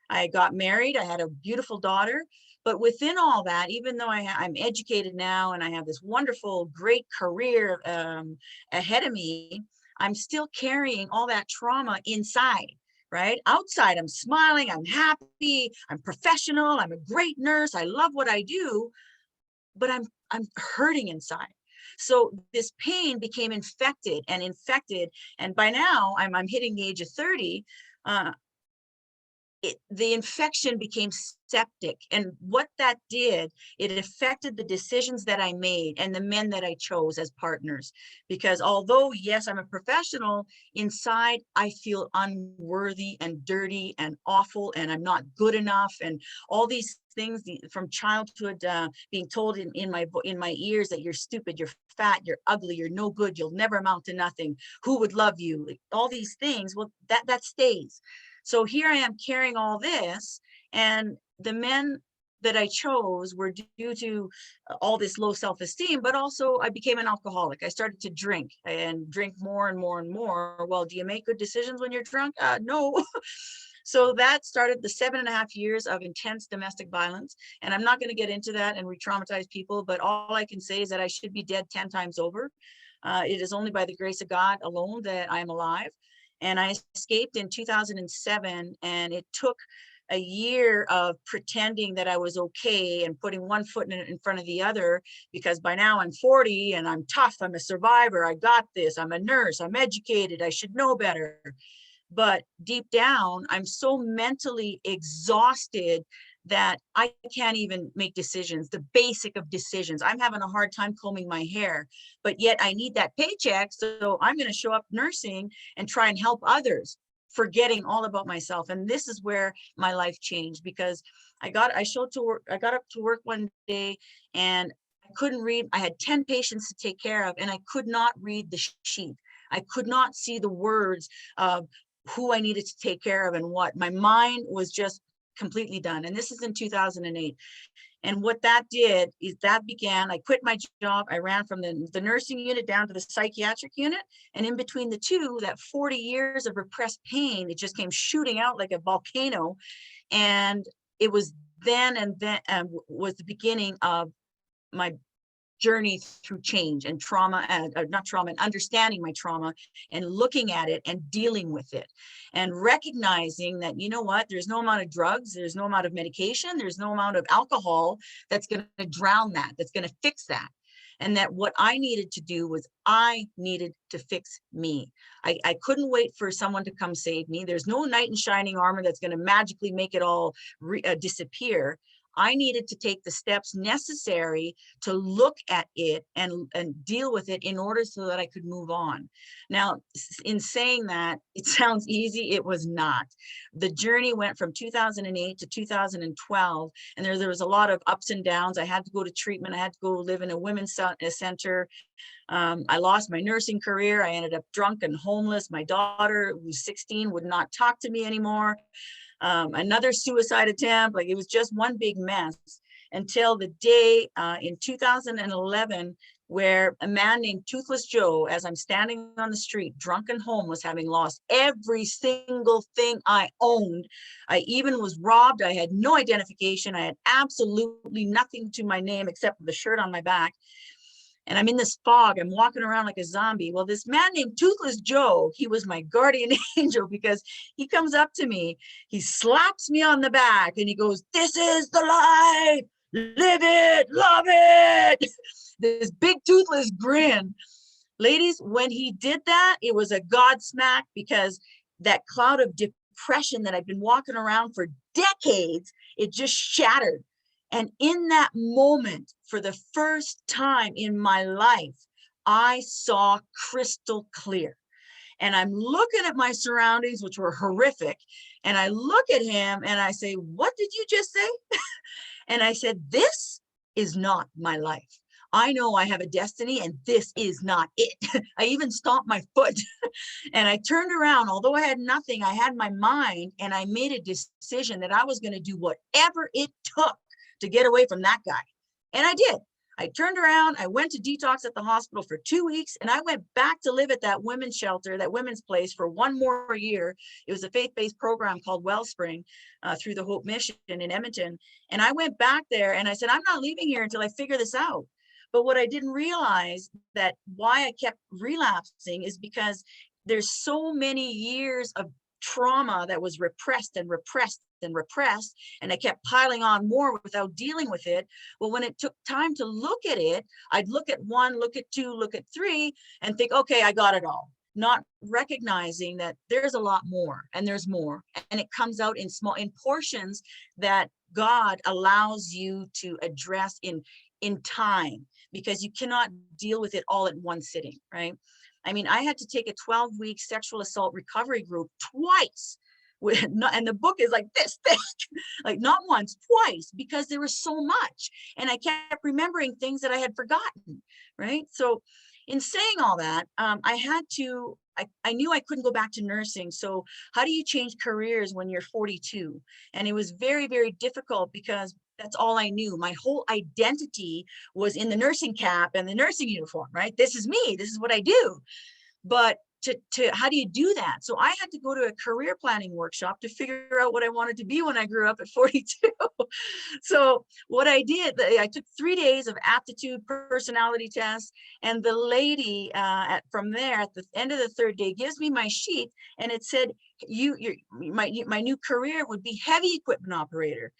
I got married. I had a beautiful daughter. But within all that, even though I'm educated now and I have this wonderful, great career ahead of me, I'm still carrying all that trauma inside, right? Outside, I'm smiling, I'm happy, I'm professional, I'm a great nurse, I love what I do, but I'm hurting inside. So this pain became infected. And by now I'm hitting the age of 30. the infection became septic. And what that did, it affected the decisions that I made and the men that I chose as partners. Because although, yes, I'm a professional, inside I feel unworthy and dirty and awful, and I'm not good enough, and all these things from childhood, being told in my ears that you're stupid, you're fat, you're ugly, you're no good, you'll never amount to nothing, who would love you, all these things. Well, that stays. So here I am carrying all this, and the men that I chose were due to all this low self-esteem, but also I became an alcoholic. I started to drink and drink more and more and more. Well, do you make good decisions when you're drunk? No. So that started the 7.5 years of intense domestic violence. And I'm not going to get into that and re-traumatize people, but all I can say is that I should be dead 10 times over. It is only by the grace of God alone that I am alive. And I escaped in 2007, and it took a year of pretending that I was okay and putting one foot in front of the other, because by now I'm 40 and I'm tough, I'm a survivor, I got this, I'm a nurse, I'm educated, I should know better. But deep down, I'm so mentally exhausted that I can't even make decisions, the basic of decisions. I'm having a hard time combing my hair, but yet I need that paycheck. So I'm going to show up nursing and try and help others, forgetting all about myself. And this is where my life changed, because I got up to work one day and I couldn't read. I had 10 patients to take care of, and I could not read the sheet. I could not see the words of who I needed to take care of and what. My mind was just completely done. And this is in 2008. And what that did is that began, I quit my job. I ran from the nursing unit down to the psychiatric unit. And in between the two, that 40 years of repressed pain, it just came shooting out like a volcano. And it was then was the beginning of my journey through change and trauma, and not trauma, and understanding my trauma and looking at it and dealing with it and recognizing that, you know what, there's no amount of drugs, there's no amount of medication, there's no amount of alcohol that's going to drown that, that's going to fix that. And that what I needed to do was I needed to fix me. I couldn't wait for someone to come save me. There's no knight in shining armor that's going to magically make it all disappear. I needed to take the steps necessary to look at it and deal with it in order so that I could move on. Now, in saying that, it sounds easy. It was not. The journey went from 2008 to 2012, and there was a lot of ups and downs. I had to go to treatment. I had to go live in a women's center. I lost my nursing career. I ended up drunk and homeless. My daughter, who was 16, would not talk to me anymore. Another suicide attempt. Like, it was just one big mess until the day in 2011 where a man named Toothless Joe, as I'm standing on the street, drunk and homeless, having lost every single thing I owned. I even was robbed. I had no identification. I had absolutely nothing to my name except the shirt on my back. And I'm in this fog, I'm walking around like a zombie. Well, this man named Toothless Joe, he was my guardian angel, because he comes up to me, he slaps me on the back and he goes, "This is the life, live it, love it." This big toothless grin. Ladies, when he did that, it was a God smack, because that cloud of depression that I've been walking around for decades, it just shattered. And in that moment, for the first time in my life, I saw crystal clear. And I'm looking at my surroundings, which were horrific. And I look at him and I say, "What did you just say?" And I said, "This is not my life. I know I have a destiny, and this is not it." I even stomped my foot. And I turned around. Although I had nothing, I had my mind, and I made a decision that I was going to do whatever it took to get away from that guy. And I did. I turned around, I went to detox at the hospital for 2 weeks, and I went back to live at that women's shelter, that women's place, for one more year. It was a faith-based program called Wellspring through the Hope Mission in Edmonton. And I went back there and I said, "I'm not leaving here until I figure this out." But what I didn't realize, that why I kept relapsing, is because there's so many years of trauma that was repressed and repressed and repressed, and I kept piling on more without dealing with it. Well, when it took time to look at it, I'd look at 1, look at 2, look at 3, and think, okay, I got it all. not recognizing that there's a lot more, and there's more, and it comes out in portions that God allows you to address in time, because you cannot deal with it all at one sitting, right? I mean, I had to take a 12-week sexual assault recovery group twice. And the book is like this thick, like not once, twice, because there was so much. And I kept remembering things that I had forgotten, right? So in saying all that, I knew I couldn't go back to nursing. So how do you change careers when you're 42? And it was very, very difficult, because that's all I knew. My whole identity was in the nursing cap and the nursing uniform, right? This is me, this is what I do. But how do you do that? So I had to go to a career planning workshop to figure out what I wanted to be when I grew up at 42. So what I did, I took 3 days of aptitude personality tests, and the lady from there at the end of the 3rd day gives me my sheet, and it said, my new career would be heavy equipment operator.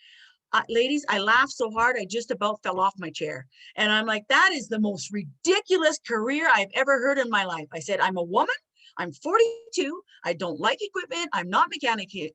Ladies, I laughed so hard, I just about fell off my chair. And I'm like, that is the most ridiculous career I've ever heard in my life. I said, I'm a woman, I'm 42, I don't like equipment, I'm not mechanically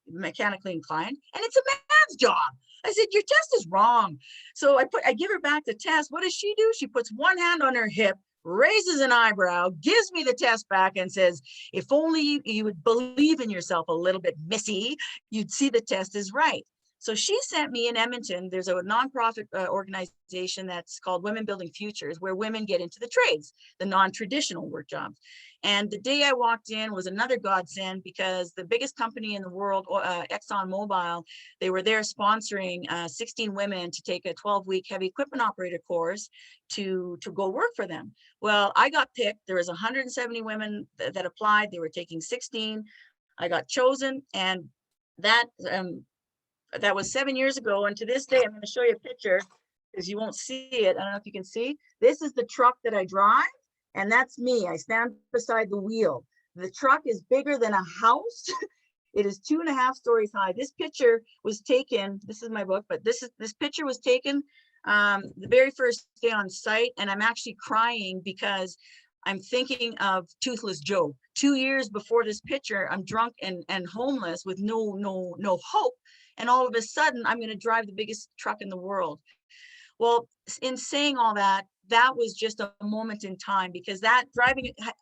inclined, and it's a man's job. I said, your test is wrong. So I give her back the test. What does she do? She puts one hand on her hip, raises an eyebrow, gives me the test back, and says, if only you would believe in yourself a little bit, missy, you'd see the test is right. So she sent me in Edmonton. There's a nonprofit organization that's called Women Building Futures, where women get into the trades, the non-traditional work jobs. And the day I walked in was another godsend, because the biggest company in the world, ExxonMobil, they were there sponsoring 16 women to take a 12-week heavy equipment operator course to go work for them. Well, I got picked. There was 170 women that applied. They were taking 16. I got chosen, and that was 7 years ago. And to this day, I'm going to show you a picture, because you won't see it. I don't know if you can see. This is the truck that I drive, and that's me. I stand beside the wheel. The truck is bigger than a house. It is 2.5 stories high. This picture was taken, this is my book, but this picture was taken the very first day on site, and I'm actually crying because I'm thinking of Toothless Joe. 2 years before this picture, I'm drunk and homeless with no hope. And all of a sudden, I'm going to drive the biggest truck in the world. Well, in saying all that, that was just a moment in time, because that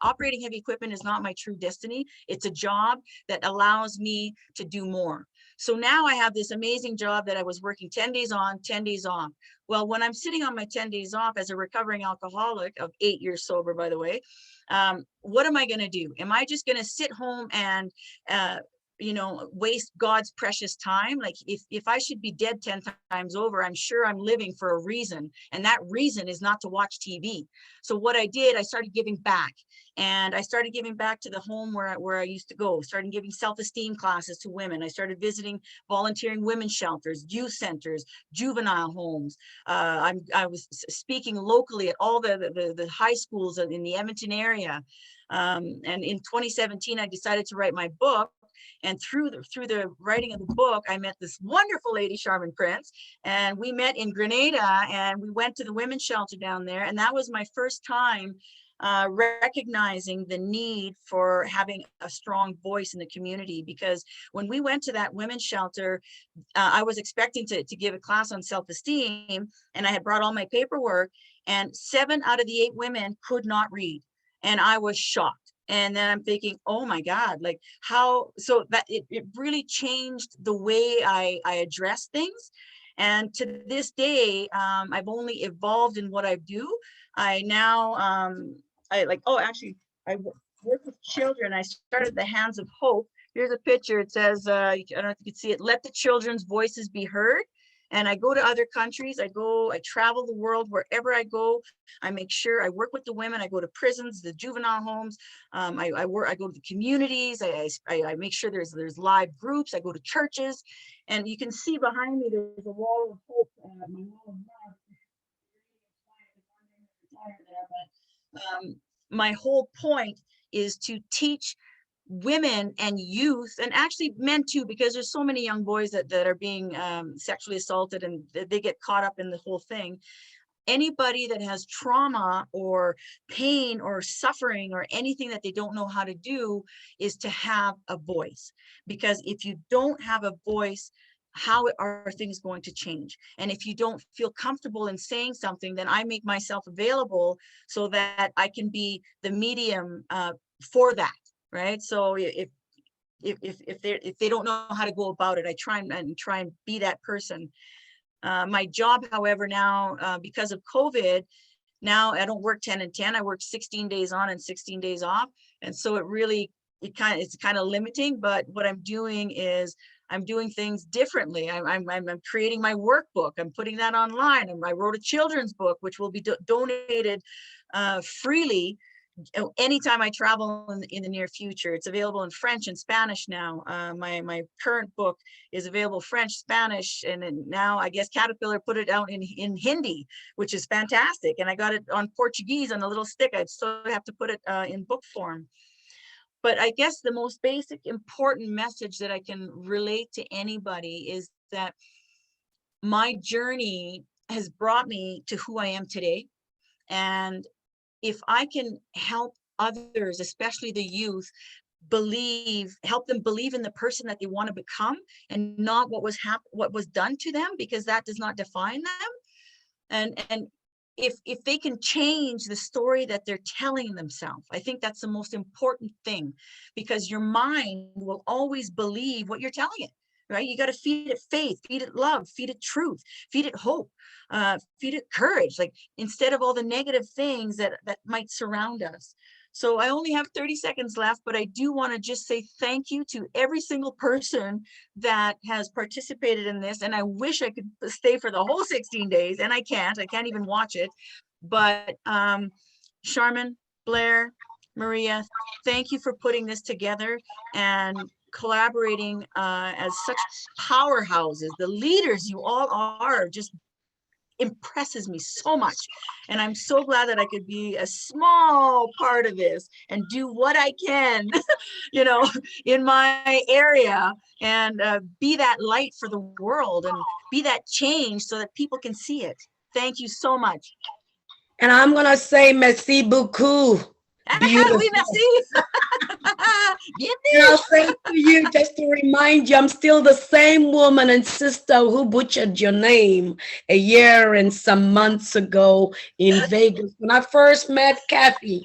operating heavy equipment is not my true destiny. It's a job that allows me to do more. So now I have this amazing job that I was working 10 days on, 10 days off. Well, when I'm sitting on my 10 days off as a recovering alcoholic of 8 years sober, by the way, what am I going to do? Am I just going to sit home and waste God's precious time? Like if I should be dead 10 times over, I'm sure I'm living for a reason. And that reason is not to watch TV. So what I did, I started giving back. And I started giving back to the home where I used to go, started giving self-esteem classes to women. I started visiting volunteering women's shelters, youth centers, juvenile homes. I was speaking locally at all the high schools in the Edmonton area. And in 2017, I decided to write my book. And through the writing of the book, I met this wonderful lady, Charmin Prince, and we met in Grenada, and we went to the women's shelter down there. And that was my first time recognizing the need for having a strong voice in the community. Because when we went to that women's shelter, I was expecting to give a class on self-esteem, and I had brought all my paperwork, and 7 out of the 8 women could not read. And I was shocked. And then I'm thinking, oh my God, like how, so that it really changed the way I address things. And to this day, I've only evolved in what I do. I now, I work with children. I started the Hands of Hope. Here's a picture. It says, I don't know if you can see it, let the children's voices be heard. And I go to other countries. I travel the world. Wherever I go, I make sure I work with the women. I go to prisons, the juvenile homes. I go to the communities. I make sure there's live groups. I go to churches, and you can see behind me there's a wall of hope. My wall of love. My whole point is to teach women and youth, and actually men too, because there's so many young boys that are being sexually assaulted, and they get caught up in the whole thing. anybody that has trauma or pain or suffering or anything that they don't know how to do is to have a voice. Because if you don't have a voice, how are things going to change? And if you don't feel comfortable in saying something, then I make myself available so that I can be the medium for that, right? So if they don't know how to go about it, I try and be that person. My job, however, now because of COVID, now I don't work 10 and 10. I work 16 days on and 16 days off, and so it's kind of limiting. But what I'm doing is I'm doing things differently. I'm creating my workbook. I'm putting that online. I wrote a children's book, which will be donated freely anytime I travel in the near future. It's available in French and Spanish now. My current book is available French, Spanish, and now I guess Caterpillar put it out in Hindi, which is fantastic. And I got it on Portuguese on a little stick. I still have to put it in book form. But I guess the most basic important message that I can relate to anybody is that my journey has brought me to who I am today. And if I can help others, especially the youth, help them believe in the person that they want to become and not what was done to them, because that does not define them. And if they can change the story that they're telling themselves, I think that's the most important thing, because your mind will always believe what you're telling it, right? You got to feed it faith, feed it love, feed it truth, feed it hope, feed it courage, like instead of all the negative things that might surround us. So I only have 30 seconds left, but I do want to just say thank you to every single person that has participated in this. And I wish I could stay for the whole 16 days, and I can't even watch it. But Charmin, Blair, Maria, thank you for putting this together and collaborating as such powerhouses. The leaders you all are just impresses me so much, and I'm so glad that I could be a small part of this and do what I can in my area, and be that light for the world and be that change so that people can see it. Thank you so much. And I'm gonna say merci beaucoup. Beautiful. Oui, merci. And I'll say to you, just to remind you, I'm still the same woman and sister who butchered your name a year and some months ago in Vegas. When I first met Kathy,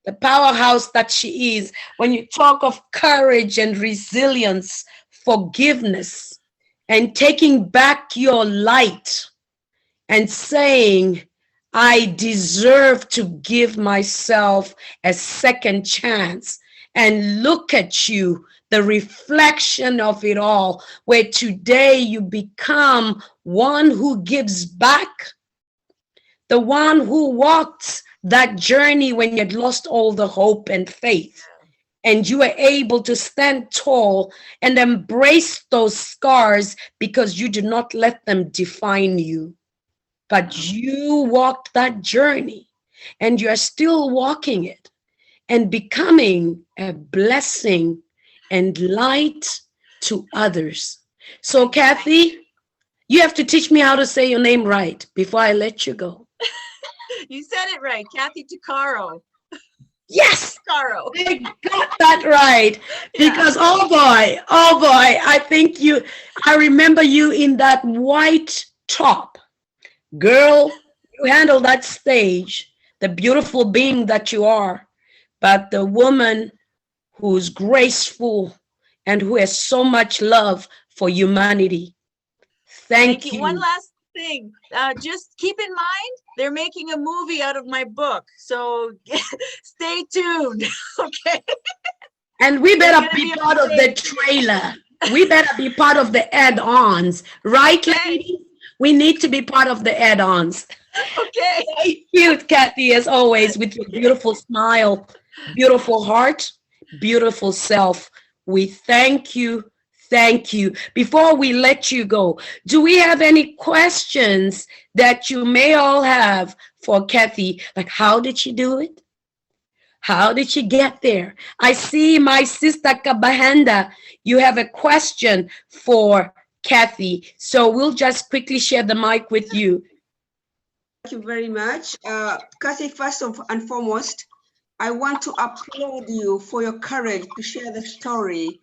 the powerhouse that she is, when you talk of courage and resilience, forgiveness, and taking back your light and saying, I deserve to give myself a second chance. And look at you, the reflection of it all, where today you become one who gives back, the one who walked that journey when you had lost all the hope and faith. And you were able to stand tall and embrace those scars because you did not let them define you. But you walked that journey and you are still walking it and becoming a blessing and light to others. So, Kathy, you have to teach me how to say your name right before I let you go. You said it right, Kathy Tuccaro. Yes, Tuccaro. I got that right. Because oh boy, I think I remember you in that white top. Girl, you handle that stage, the beautiful being that you are, but the woman who's graceful and who has so much love for humanity. Thank you. One last thing, just keep in mind, they're making a movie out of my book, so stay tuned, okay? And we better be part of the trailer. We better be part of the add-ons, right, ladies? We need to be part of the add-ons. Okay. Thank you, Kathy, as always, with your beautiful smile, beautiful heart, beautiful self. We thank you. Thank you. Before we let you go, do we have any questions that you may all have for Kathy? Like, how did she do it? How did she get there? I see my sister Kabahanda. You have a question for Kathy. So we'll just quickly share the mic with you. you very much. Kathy, first and foremost, I want to applaud you for your courage to share the story.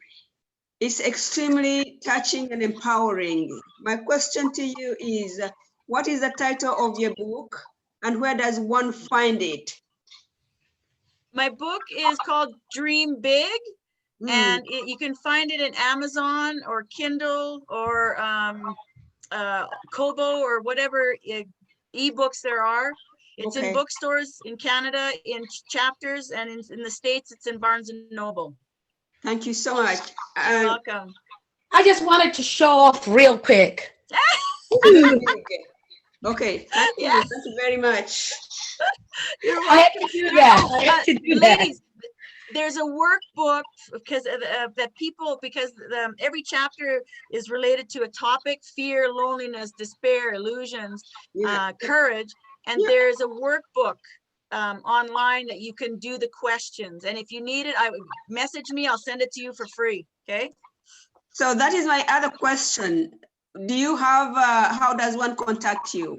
It's extremely touching and empowering. My question to you is, what is the title of your book and where does one find it? My book is called Dream Big, and you can find it in Amazon or Kindle or Kobo or whatever ebooks there are. It's in bookstores in Canada, in Chapters, and in the States, it's in Barnes and Noble. Thank you so much. You're welcome. I just wanted to show off real quick. Okay, thank you. Thank you very much. I have to do that. I have to do that. Ladies, there's a workbook because that people, because every chapter is related to a topic: fear, loneliness, despair, illusions, courage. And there's a workbook online that you can do the questions. And if you need it, message me. I'll send it to you for free. Okay. So that is my other question. Do you have, how does one contact you?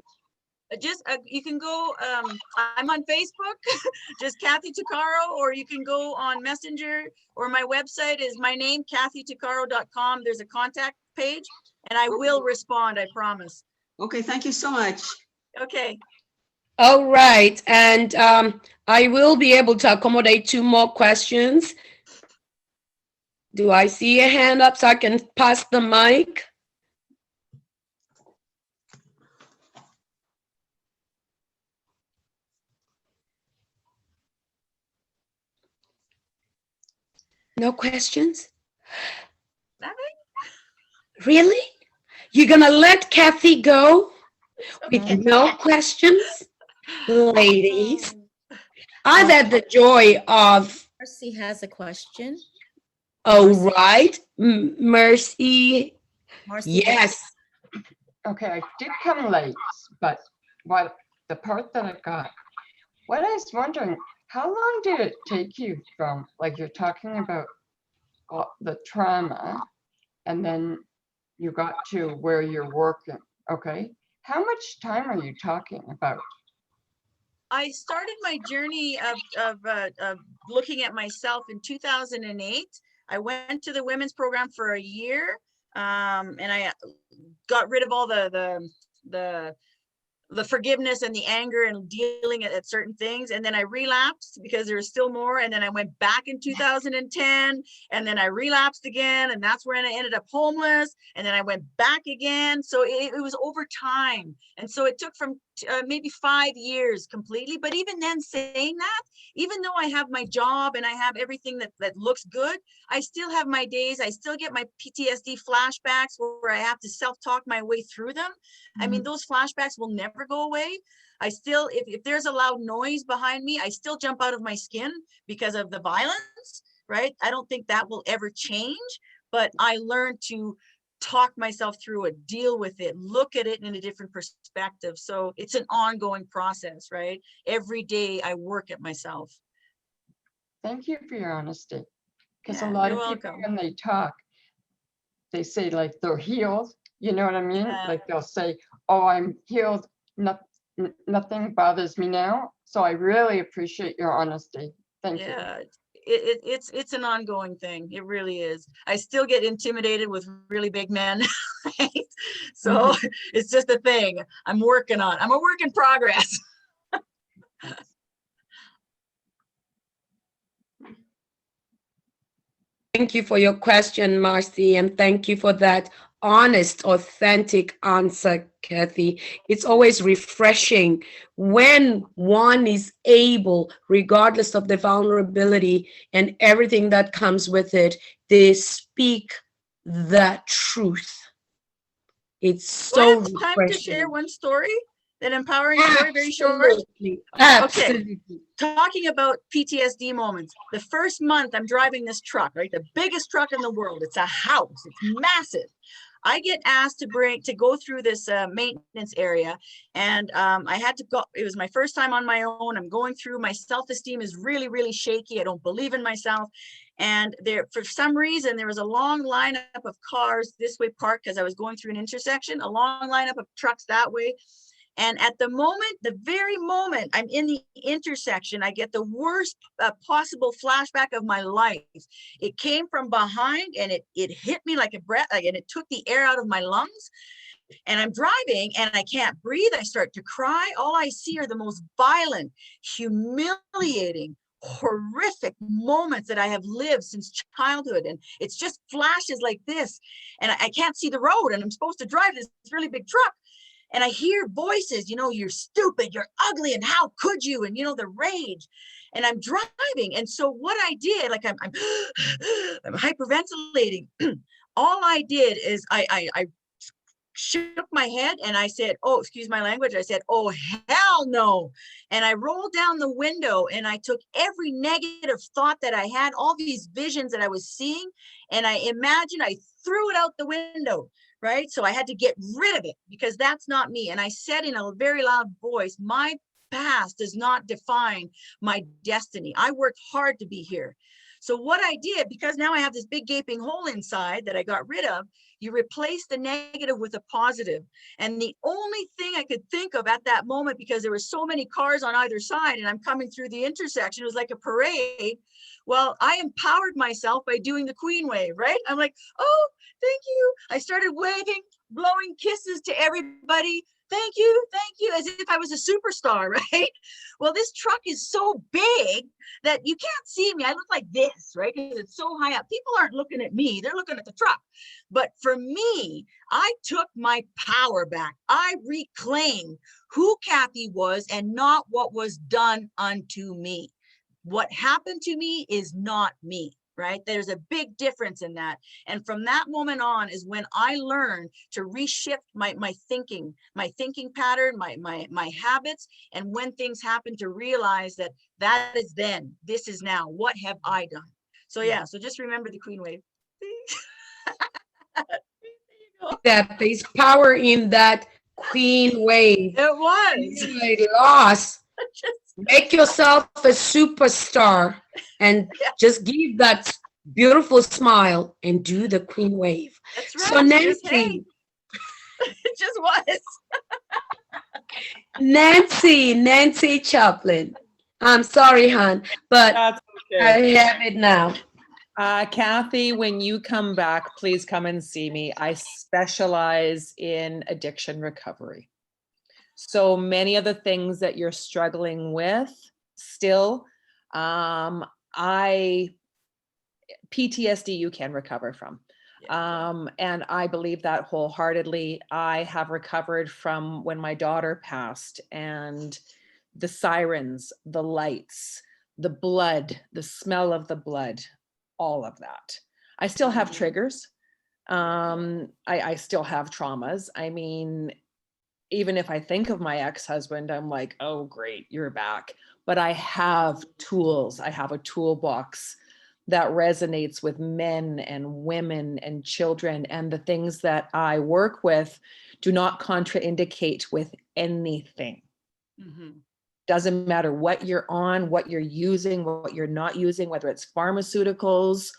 Just you can go, I'm on Facebook, just Kathy Tuccaro, or you can go on Messenger, or my website is my name, kathytuccaro.com. There's a contact page and I will respond, I promise. Okay, thank you so much. Okay. All right, and I will be able to accommodate 2 more questions. Do I see a hand up so I can pass the mic? No questions? Nothing? Really? You're gonna let Kathy go with no questions? Ladies, I've had the joy of... Mercy has a question. Oh, right. Mercy. Yes. Okay, I did come late, but the part that I got, what I was wondering, how long did it take you from, like you're talking about the trauma, and then you got to where you're working, okay? How much time are you talking about? I started my journey of looking at myself in 2008. I went to the women's program for a year, and I got rid of all the forgiveness and the anger and dealing at certain things. And then I relapsed because there was still more. And then I went back in 2010, and then I relapsed again. And that's when I ended up homeless. And then I went back again. So it was over time. And so it took from maybe 5 years completely. But even then, saying that, even though I have my job and I have everything that looks good, I still have my days. I still get my PTSD flashbacks where I have to self-talk my way through them. I mean, those flashbacks will never go away. I still, if there's a loud noise behind me, I still jump out of my skin because of the violence, right? I don't think that will ever change, but I learned to talk myself through it, deal with it, look at it in a different perspective. So it's an ongoing process, right? Every day I work at myself. Thank you for your honesty. Because a lot of people, when they talk, they say like they're healed. You know what I mean? Like they'll say, oh, I'm healed. Nothing bothers me now. So I really appreciate your honesty. Thank you. It's an ongoing thing. It really is. I still get intimidated with really big men. Right? So it's just a thing I'm working on. I'm a work in progress. Thank you for your question, Marcy, and thank you for that honest, authentic answer, Kathy. It's always refreshing when one is able, regardless of the vulnerability and everything that comes with it, they speak the truth. It's so refreshing. Time to share one story, an empowering story, very short. Absolutely. Okay. Talking about PTSD moments. The first month I'm driving this truck, right? The biggest truck in the world. It's a house. It's massive. I get asked to go through this maintenance area, and I had to go. It was my first time on my own. I'm going through. My self-esteem is really, really shaky. I don't believe in myself. And there, for some reason, there was a long lineup of cars this way parked because I was going through an intersection, a long lineup of trucks that way. And at the moment, the very moment I'm in the intersection, I get the worst possible flashback of my life. It came from behind and it hit me like a breath, and it took the air out of my lungs. And I'm driving and I can't breathe. I start to cry. All I see are the most violent, humiliating, horrific moments that I have lived since childhood. And it's just flashes like this. And I can't see the road, and I'm supposed to drive this really big truck. And I hear voices, you know, you're stupid, you're ugly, and how could you? And, you know, the rage. And I'm driving. And so what I did, like I'm hyperventilating. All I did is I shook my head and I said, oh, excuse my language. I said, oh, hell no. And I rolled down the window and I took every negative thought that I had, all these visions that I was seeing, and I threw it out the window. Right. So I had to get rid of it because that's not me. And I said in a very loud voice, my past does not define my destiny. I worked hard to be here. So what I did, because now I have this big gaping hole inside that I got rid of, you replace the negative with a positive. And the only thing I could think of at that moment, because there were so many cars on either side and I'm coming through the intersection, it was like a parade. Well, I empowered myself by doing the queen wave, right? I'm like, oh, thank you. I started waving, blowing kisses to everybody. Thank you, as if I was a superstar, right? Well, this truck is so big that you can't see me. I look like this, right? Because it's so high up. People aren't looking at me, they're looking at the truck. But for me, I took my power back. I reclaimed who Kathy was and not what was done unto me. What happened to me is not me. Right? There's a big difference in that. And from that moment on is when I learned to reshift my thinking pattern, my habits. And when things happen, to realize that is then, this is now, what have I done? So yeah, so just remember the queen wave. That there's power in that queen wave. It was. You lost. Make yourself a superstar and just give that beautiful smile and do the queen wave. That's right. So Nancy, it just was. Nancy Chaplin. I'm sorry, hon, but That's okay. I have it now. Kathy, when you come back, please come and see me. I specialize in addiction recovery. So many of the things that you're struggling with still, PTSD you can recover from. And I believe that wholeheartedly. I have recovered from when my daughter passed, and the sirens, the lights, the blood, the smell of the blood, all of that. I still have triggers. I still have traumas. I mean, even if I think of my ex-husband, I'm like, oh, great, you're back. But I have tools. I have a toolbox that resonates with men and women and children. And the things that I work with do not contraindicate with anything. Mm-hmm. Doesn't matter what you're on, what you're using, what you're not using, whether it's pharmaceuticals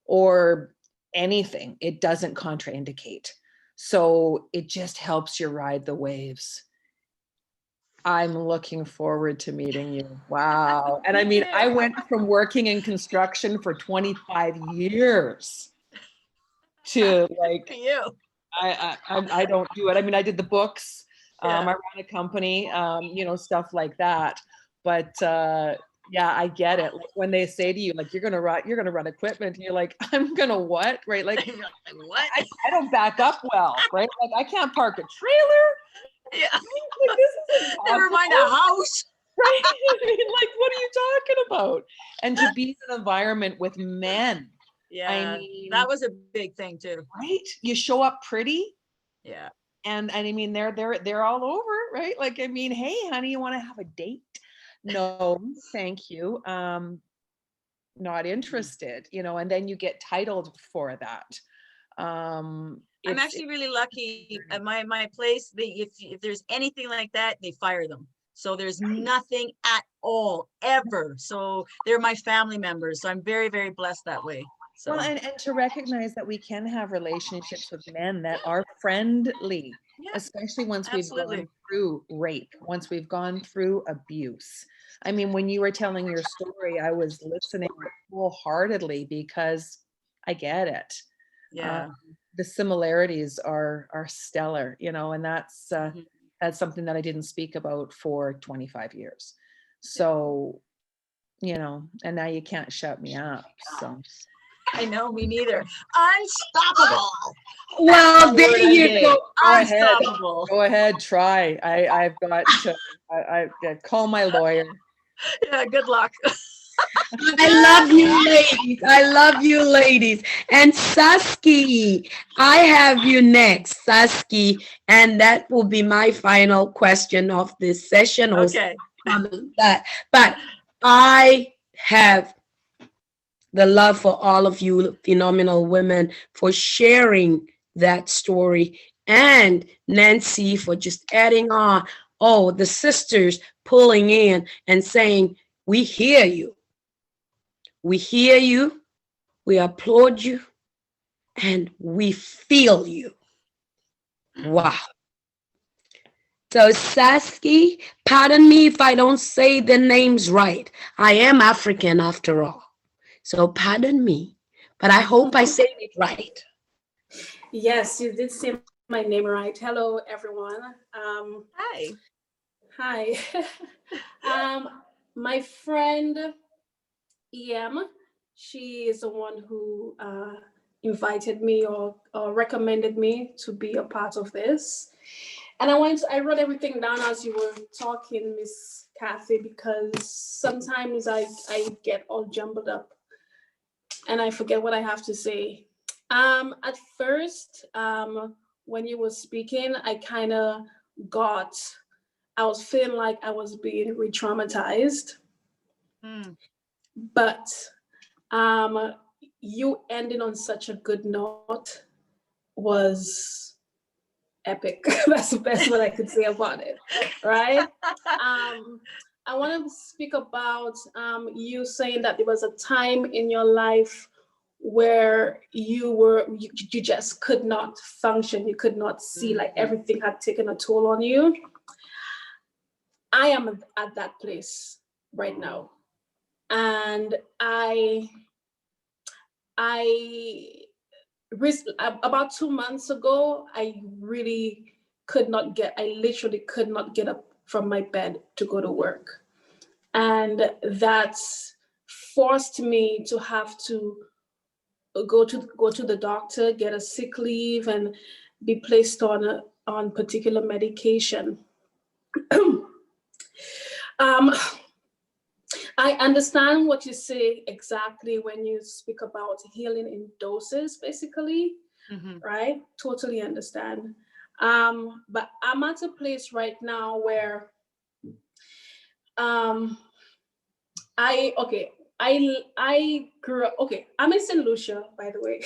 or anything, it doesn't contraindicate. So it just helps you ride the waves. I'm looking forward to meeting you. Wow. And I mean, I went from working in construction for 25 years to like, I don't do it. I mean, I did the books, I ran a company, you know, stuff like that. But yeah, I get it. Like when they say to you, like, you're gonna run equipment, and you're like, I'm gonna what? Right? Like, what? I don't back up well, right? Like I can't park a trailer. Yeah. Like, this is never mind a house. Right? I mean, like, what are you talking about? And to be in an environment with men. Yeah, I mean, that was a big thing too. Right? You show up pretty. Yeah. And I mean, they're all over, right? Like, I mean, hey, honey, you want to have a date? No, thank you. Not interested, you know, and then you get titled for that. I'm actually really lucky at my place. If there's anything like that, they fire them. So there's nothing at all, ever. So they're my family members. So I'm very, very blessed that way. So. Well, and to recognize that we can have relationships with men that are friendly especially once we've absolutely. gone through rape, once we've gone through abuse. I mean, when you were telling your story, I was listening wholeheartedly because I get it. Yeah. The similarities are stellar, you know, and that's something that I didn't speak about for 25 years. So, you know, and now you can't shut me up. So I know, me neither. Unstoppable. Well, That's the there word I you get. go. go ahead, Unstoppable. go ahead, try. I've got to, I call my lawyer. Yeah, good luck. I love you, ladies. I love you, ladies. And Saskia, I have you next, Saskia, and that will be my final question of this session. Or Okay. that, but I have the love for all of you phenomenal women for sharing that story, and Nancy for just adding on. Oh, the sisters pulling in and saying, we hear you. We hear you, we applaud you, and we feel you. Wow. So, Saskia, pardon me if I don't say the names right. I am African after all. So, pardon me, but I hope I said it right. Yes, you did say my name right. Hello, everyone. Hi. Hi. My friend EM, she is the one who invited me or recommended me to be a part of this. And I wrote everything down as you were talking, Miss Kathy, because sometimes I get all jumbled up and I forget what I have to say. At first, when you were speaking, I was feeling like I was being re-traumatized. But you ending on such a good note was epic. That's the best what I could say about it, right? I want to speak about you saying that there was a time in your life where you just could not function. You could not see, like everything had taken a toll on you. I am at that place right now. And about 2 months ago, I literally could not get up from my bed to go to work. And that forced me to have to go to the doctor, get a sick leave, and be placed on particular medication. I understand what you say exactly when you speak about healing in doses, basically, right? Totally understand. But I'm at a place right now where I grew up, I'm in St. Lucia, by the way.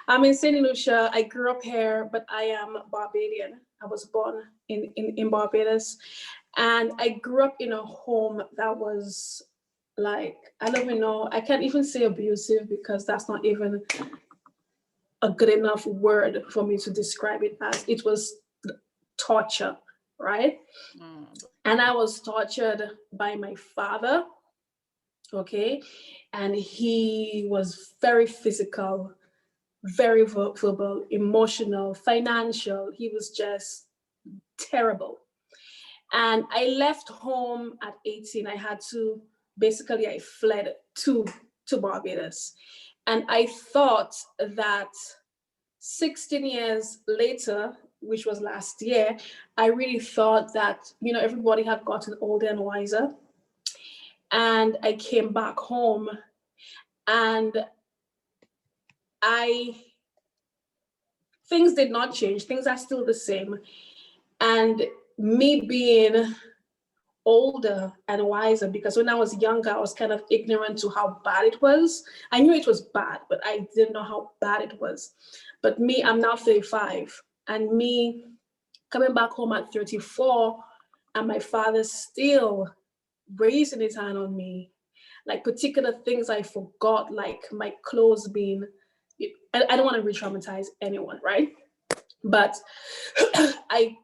I'm in St. Lucia. I grew up here, but I am Barbadian. I was born in Barbados. And I grew up in a home that was like, I don't even know, I can't even say abusive because that's not even a good enough word for me to describe it as. It was torture, right? And I was tortured by my father, okay? And he was very physical, very verbal, emotional, financial. He was just terrible. And I left home at 18. I fled to Barbados. And I thought that 16 years later, which was last year, I really thought that, everybody had gotten older and wiser. And I came back home and things did not change. Things are still the same. And me being older and wiser, because when I was younger, I was kind of ignorant to how bad it was. I knew it was bad, but I didn't know how bad it was. But me, I'm now 35, and me coming back home at 34, and my father still raising his hand on me, like particular things I forgot, like my clothes being, I don't want to re-traumatize anyone, right? but I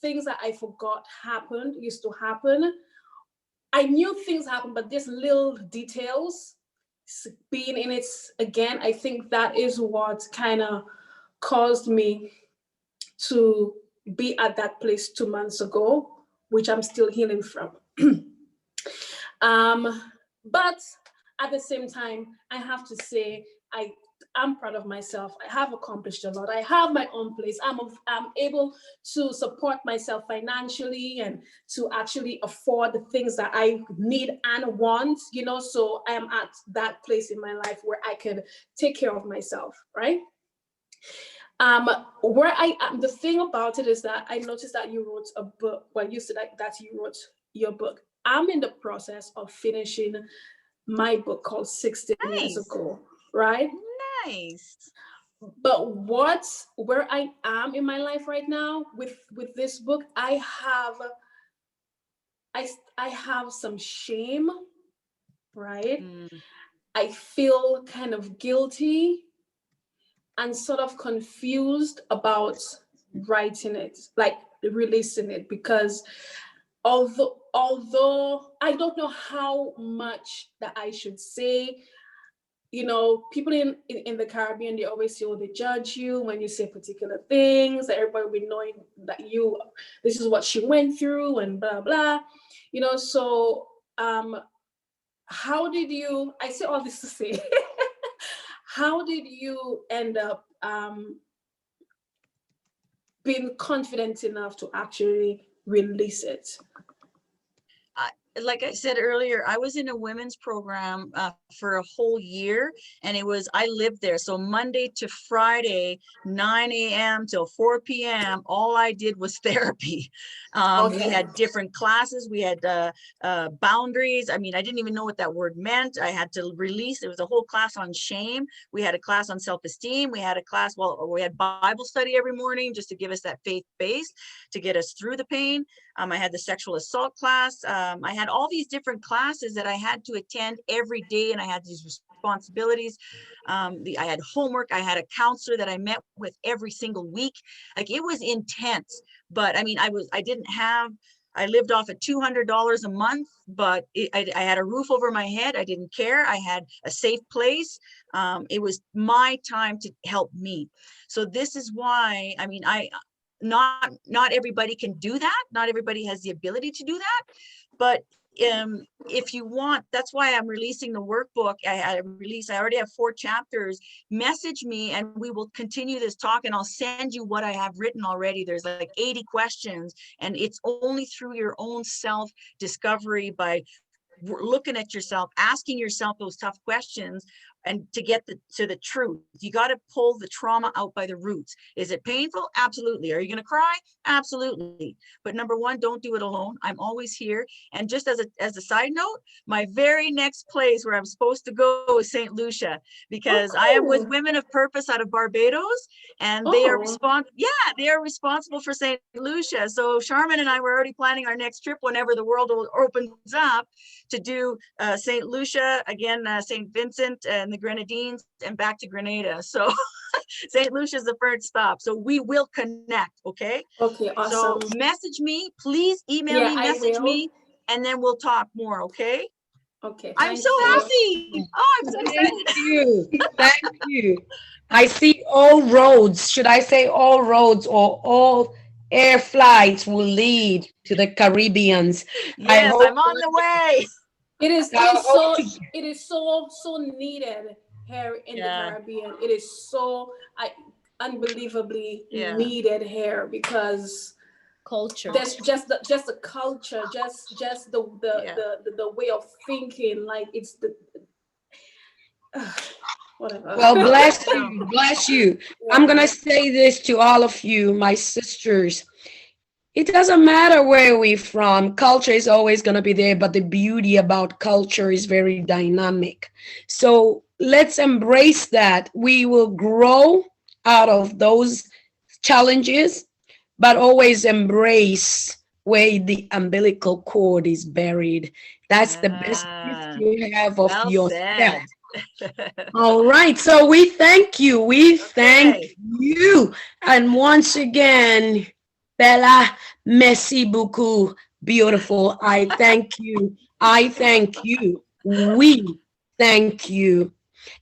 things that I forgot used to happen. I knew things happened, but there's little details being in it again. I think that is what kind of caused me to be at that place 2 months ago, which I'm still healing from. But at the same time, I have to say, I'm proud of myself. I have accomplished a lot. I have my own place. I'm able to support myself financially and to actually afford the things that I need and want, you know, so I am at that place in my life where I can take care of myself, right? Where I am, the thing about it is that I noticed that you wrote a book. Well, you said that you wrote your book. I'm in the process of finishing my book called 16 Years Ago, right? Nice. But where I am in my life right now with this book, I have some shame, right? I feel kind of guilty and sort of confused about writing it, like releasing it, because although I don't know how much that I should say. You know, people in the Caribbean, they always say, oh, they judge you when you say particular things, that everybody will be knowing that this is what she went through and blah, blah. You know, so how did you, I say all this to say, how did you end up being confident enough to actually release it? Like I said earlier, I was in a women's program for a whole year, and I lived there. So Monday to Friday, 9 a.m. till 4 p.m., all I did was therapy. We had different classes. We had boundaries. I mean, I didn't even know what that word meant. I had to release. There was a whole class on shame. We had a class on self-esteem. We had a class, we had Bible study every morning just to give us that faith base to get us through the pain. I had the sexual assault class. I had all these different classes that I had to attend every day, and I had these responsibilities. I had homework. I had a counselor that I met with every single week. Like, it was intense. But I mean, I lived off of $200 a month, but I had a roof over my head. I didn't care. I had a safe place. It was my time to help me. So this is why, I mean, not everybody can do that. Not everybody has the ability to do that. But if you want, that's why I'm releasing the workbook. I already have 4 chapters. Message me and we will continue this talk, and I'll send you what I have written already. There's like 80 questions, and it's only through your own self discovery, by looking at yourself, asking yourself those tough questions, and to get to the truth. You got to pull the trauma out by the roots. Is it painful? Absolutely. Are you going to cry? Absolutely. But number one, don't do it alone. I'm always here. And just as a side note, my very next place where I'm supposed to go is St. Lucia, because I am with Women of Purpose out of Barbados, and they are responsible for St. Lucia. So Charmin and I were already planning our next trip whenever the world opens up, to do St. Lucia, again, St. Vincent and the Grenadines, and back to Grenada. So St. Lucia is the first stop. So we will connect, okay? Okay, awesome. So message me, please email me, message me, and then we'll talk more, okay? Okay. I'm so happy. Oh, I'm so excited. Thank you. Thank you. I see all roads, should I say all roads, or all air flights will lead to the Caribbeans. Yes, I'm on the way. It is so needed here in the Caribbean. It is so unbelievably needed here, because culture. There's just the culture, just the way of thinking. Like, it's the whatever. Well, bless you, bless you. I'm gonna say this to all of you, my sisters. It doesn't matter where we're from. Culture is always going to be there, but the beauty about culture is very dynamic. So let's embrace that. We will grow out of those challenges, but always embrace where the umbilical cord is buried. That's the best gift you have of yourself. All right, so we thank you. We thank you. And once again, Bella, merci beaucoup. Beautiful. I thank you. I thank you. We thank you.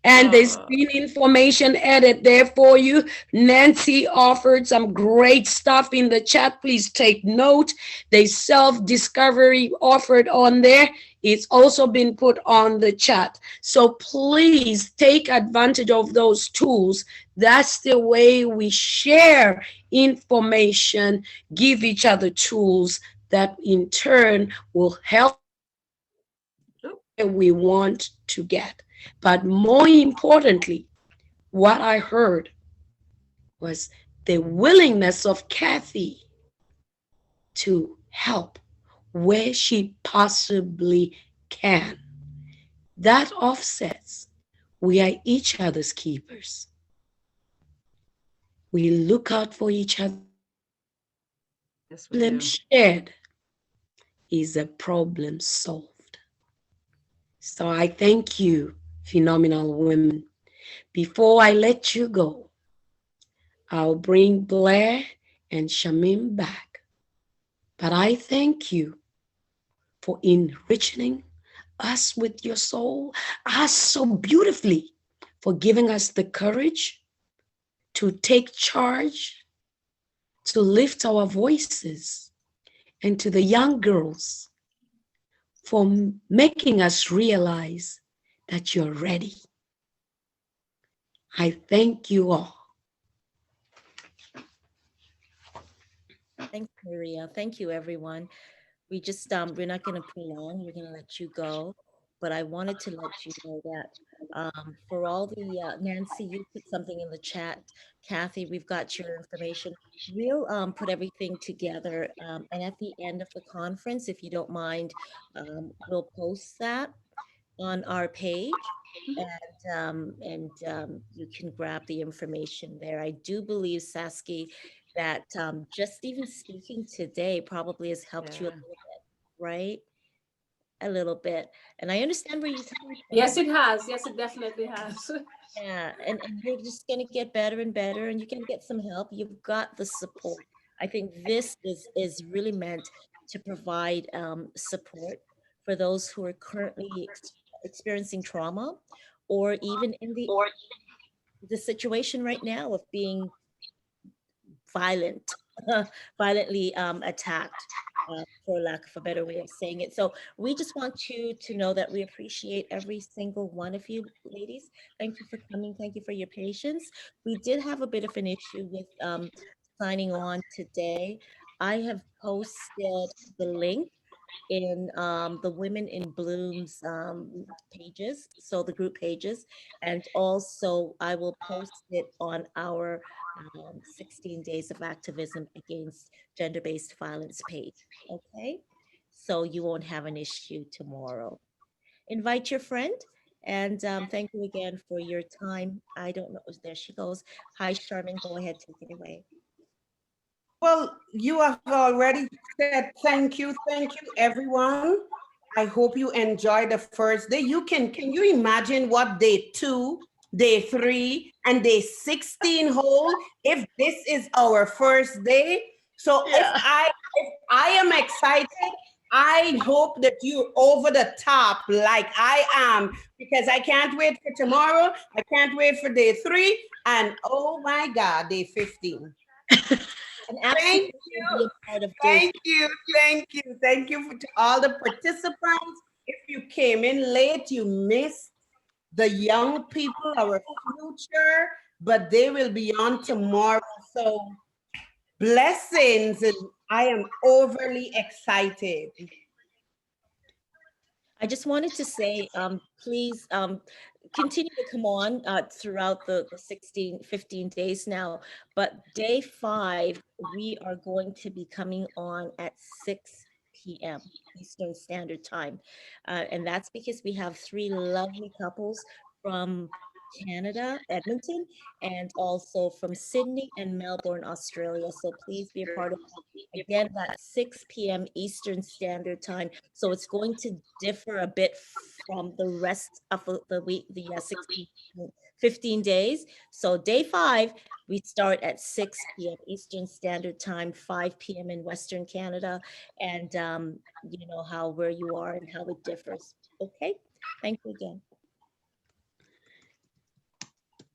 And there's been information added there for you. Nancy offered some great stuff in the chat. Please take note. There's self-discovery offered on there. It's also been put on the chat. So please take advantage of those tools. That's the way we share information, give each other tools that in turn will help where we want to get. But more importantly, what I heard was the willingness of Kathy to help where she possibly can. That offsets. We are each other's keepers. We look out for each other. Yes, Problem shared is a problem solved. So I thank you, phenomenal women. Before I let you go, I'll bring Blair and Shamim back. But I thank you for enriching us with your soul, us so beautifully, for giving us the courage to take charge, to lift our voices, and to the young girls for making us realize that you're ready. I thank you all. Thanks, Maria. Thank you, everyone. We just we're not going to prolong. We're going to let you go, but I wanted to let you know that for all the Nancy, you put something in the chat. Kathy, we've got your information. We'll put everything together, and at the end of the conference, if you don't mind, we'll post that on our page, and you can grab the information there. I do believe, Saskia, that just even speaking today probably has helped you a little bit, right? A little bit. And I understand where you're coming from. Yes, it has. Yes, it definitely has. Yeah, and you're just going to get better and better, and you can get some help. You've got the support. I think this is really meant to provide support for those who are currently experiencing trauma, or even in the situation right now of being violently attacked, for lack of a better way of saying it. So we just want you to know that we appreciate every single one of you, ladies. Thank you for coming. Thank you for your patience. We did have a bit of an issue with signing on today. I have posted the link in the Women in Bloom's pages, so the group pages, and also I will post it on our 16 Days of Activism Against Gender-Based Violence page, okay? So you won't have an issue tomorrow. Invite your friend, and thank you again for your time. I don't know, there she goes. Hi, Charmin, go ahead, take it away. Well, you have already said thank you, everyone. I hope you enjoyed the first day. Can you imagine what day 2, day 3, and day 16 hold if this is our first day? So if I am excited, I hope that you're over the top like I am, because I can't wait for tomorrow. I can't wait for day 3, and oh my God, day 15. Thank you. Thank you to all the participants. If you came in late, you missed the young people, our future, but they will be on tomorrow. So blessings, and I am overly excited. I just wanted to say, please continue to come on throughout the 15 days now. But day 5, we are going to be coming on at 6 p.m. Eastern Standard Time. And that's because we have 3 lovely couples from Canada, Edmonton, and also from Sydney and Melbourne, Australia. So please be a part of that. Again, that's 6 p.m. Eastern Standard Time. So it's going to differ a bit from the rest of the week, the 15 days. So day 5, we start at 6 p.m. Eastern Standard Time, 5 p.m. in Western Canada, and you know where you are and how it differs. Okay, thank you again.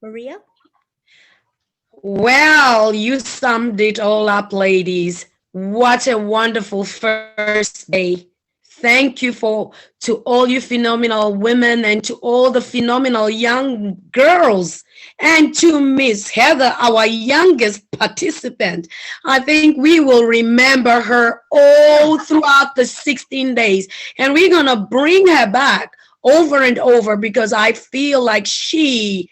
Maria? Well, you summed it all up, ladies. What a wonderful first day. Thank you to all you phenomenal women and to all the phenomenal young girls and to Miss Heather, our youngest participant. I think we will remember her all throughout the 16 days and we're going to bring her back over and over because I feel like she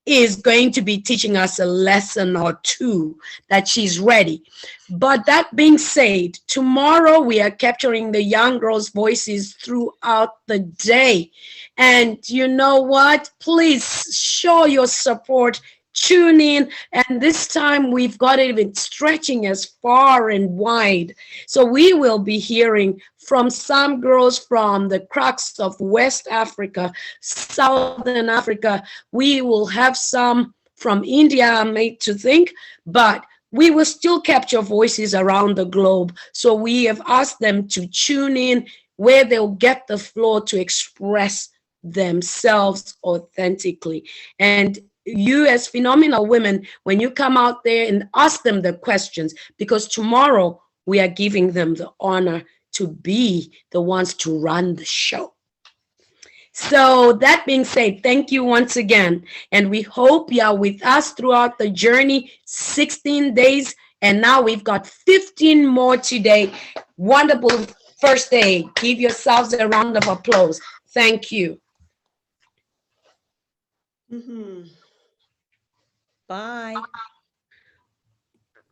is going to be teaching us a lesson or two that she's ready. But that being said, tomorrow we are capturing the young girls' voices throughout the day. And you know what? Please show your support. Tune in. And this time we've got it even stretching as far and wide. So we will be hearing from some girls from the crux of West Africa, Southern Africa. We will have some from India, I'm made to think, but we will still capture voices around the globe. So we have asked them to tune in where they'll get the floor to express themselves authentically. And you as phenomenal women, when you come out there and ask them the questions, because tomorrow we are giving them the honor to be the ones to run the show. So that being said, thank you once again. And we hope you are with us throughout the journey, 16 days. And now we've got 15 more today. Wonderful first day. Give yourselves a round of applause. Thank you. Mm-hmm. Bye.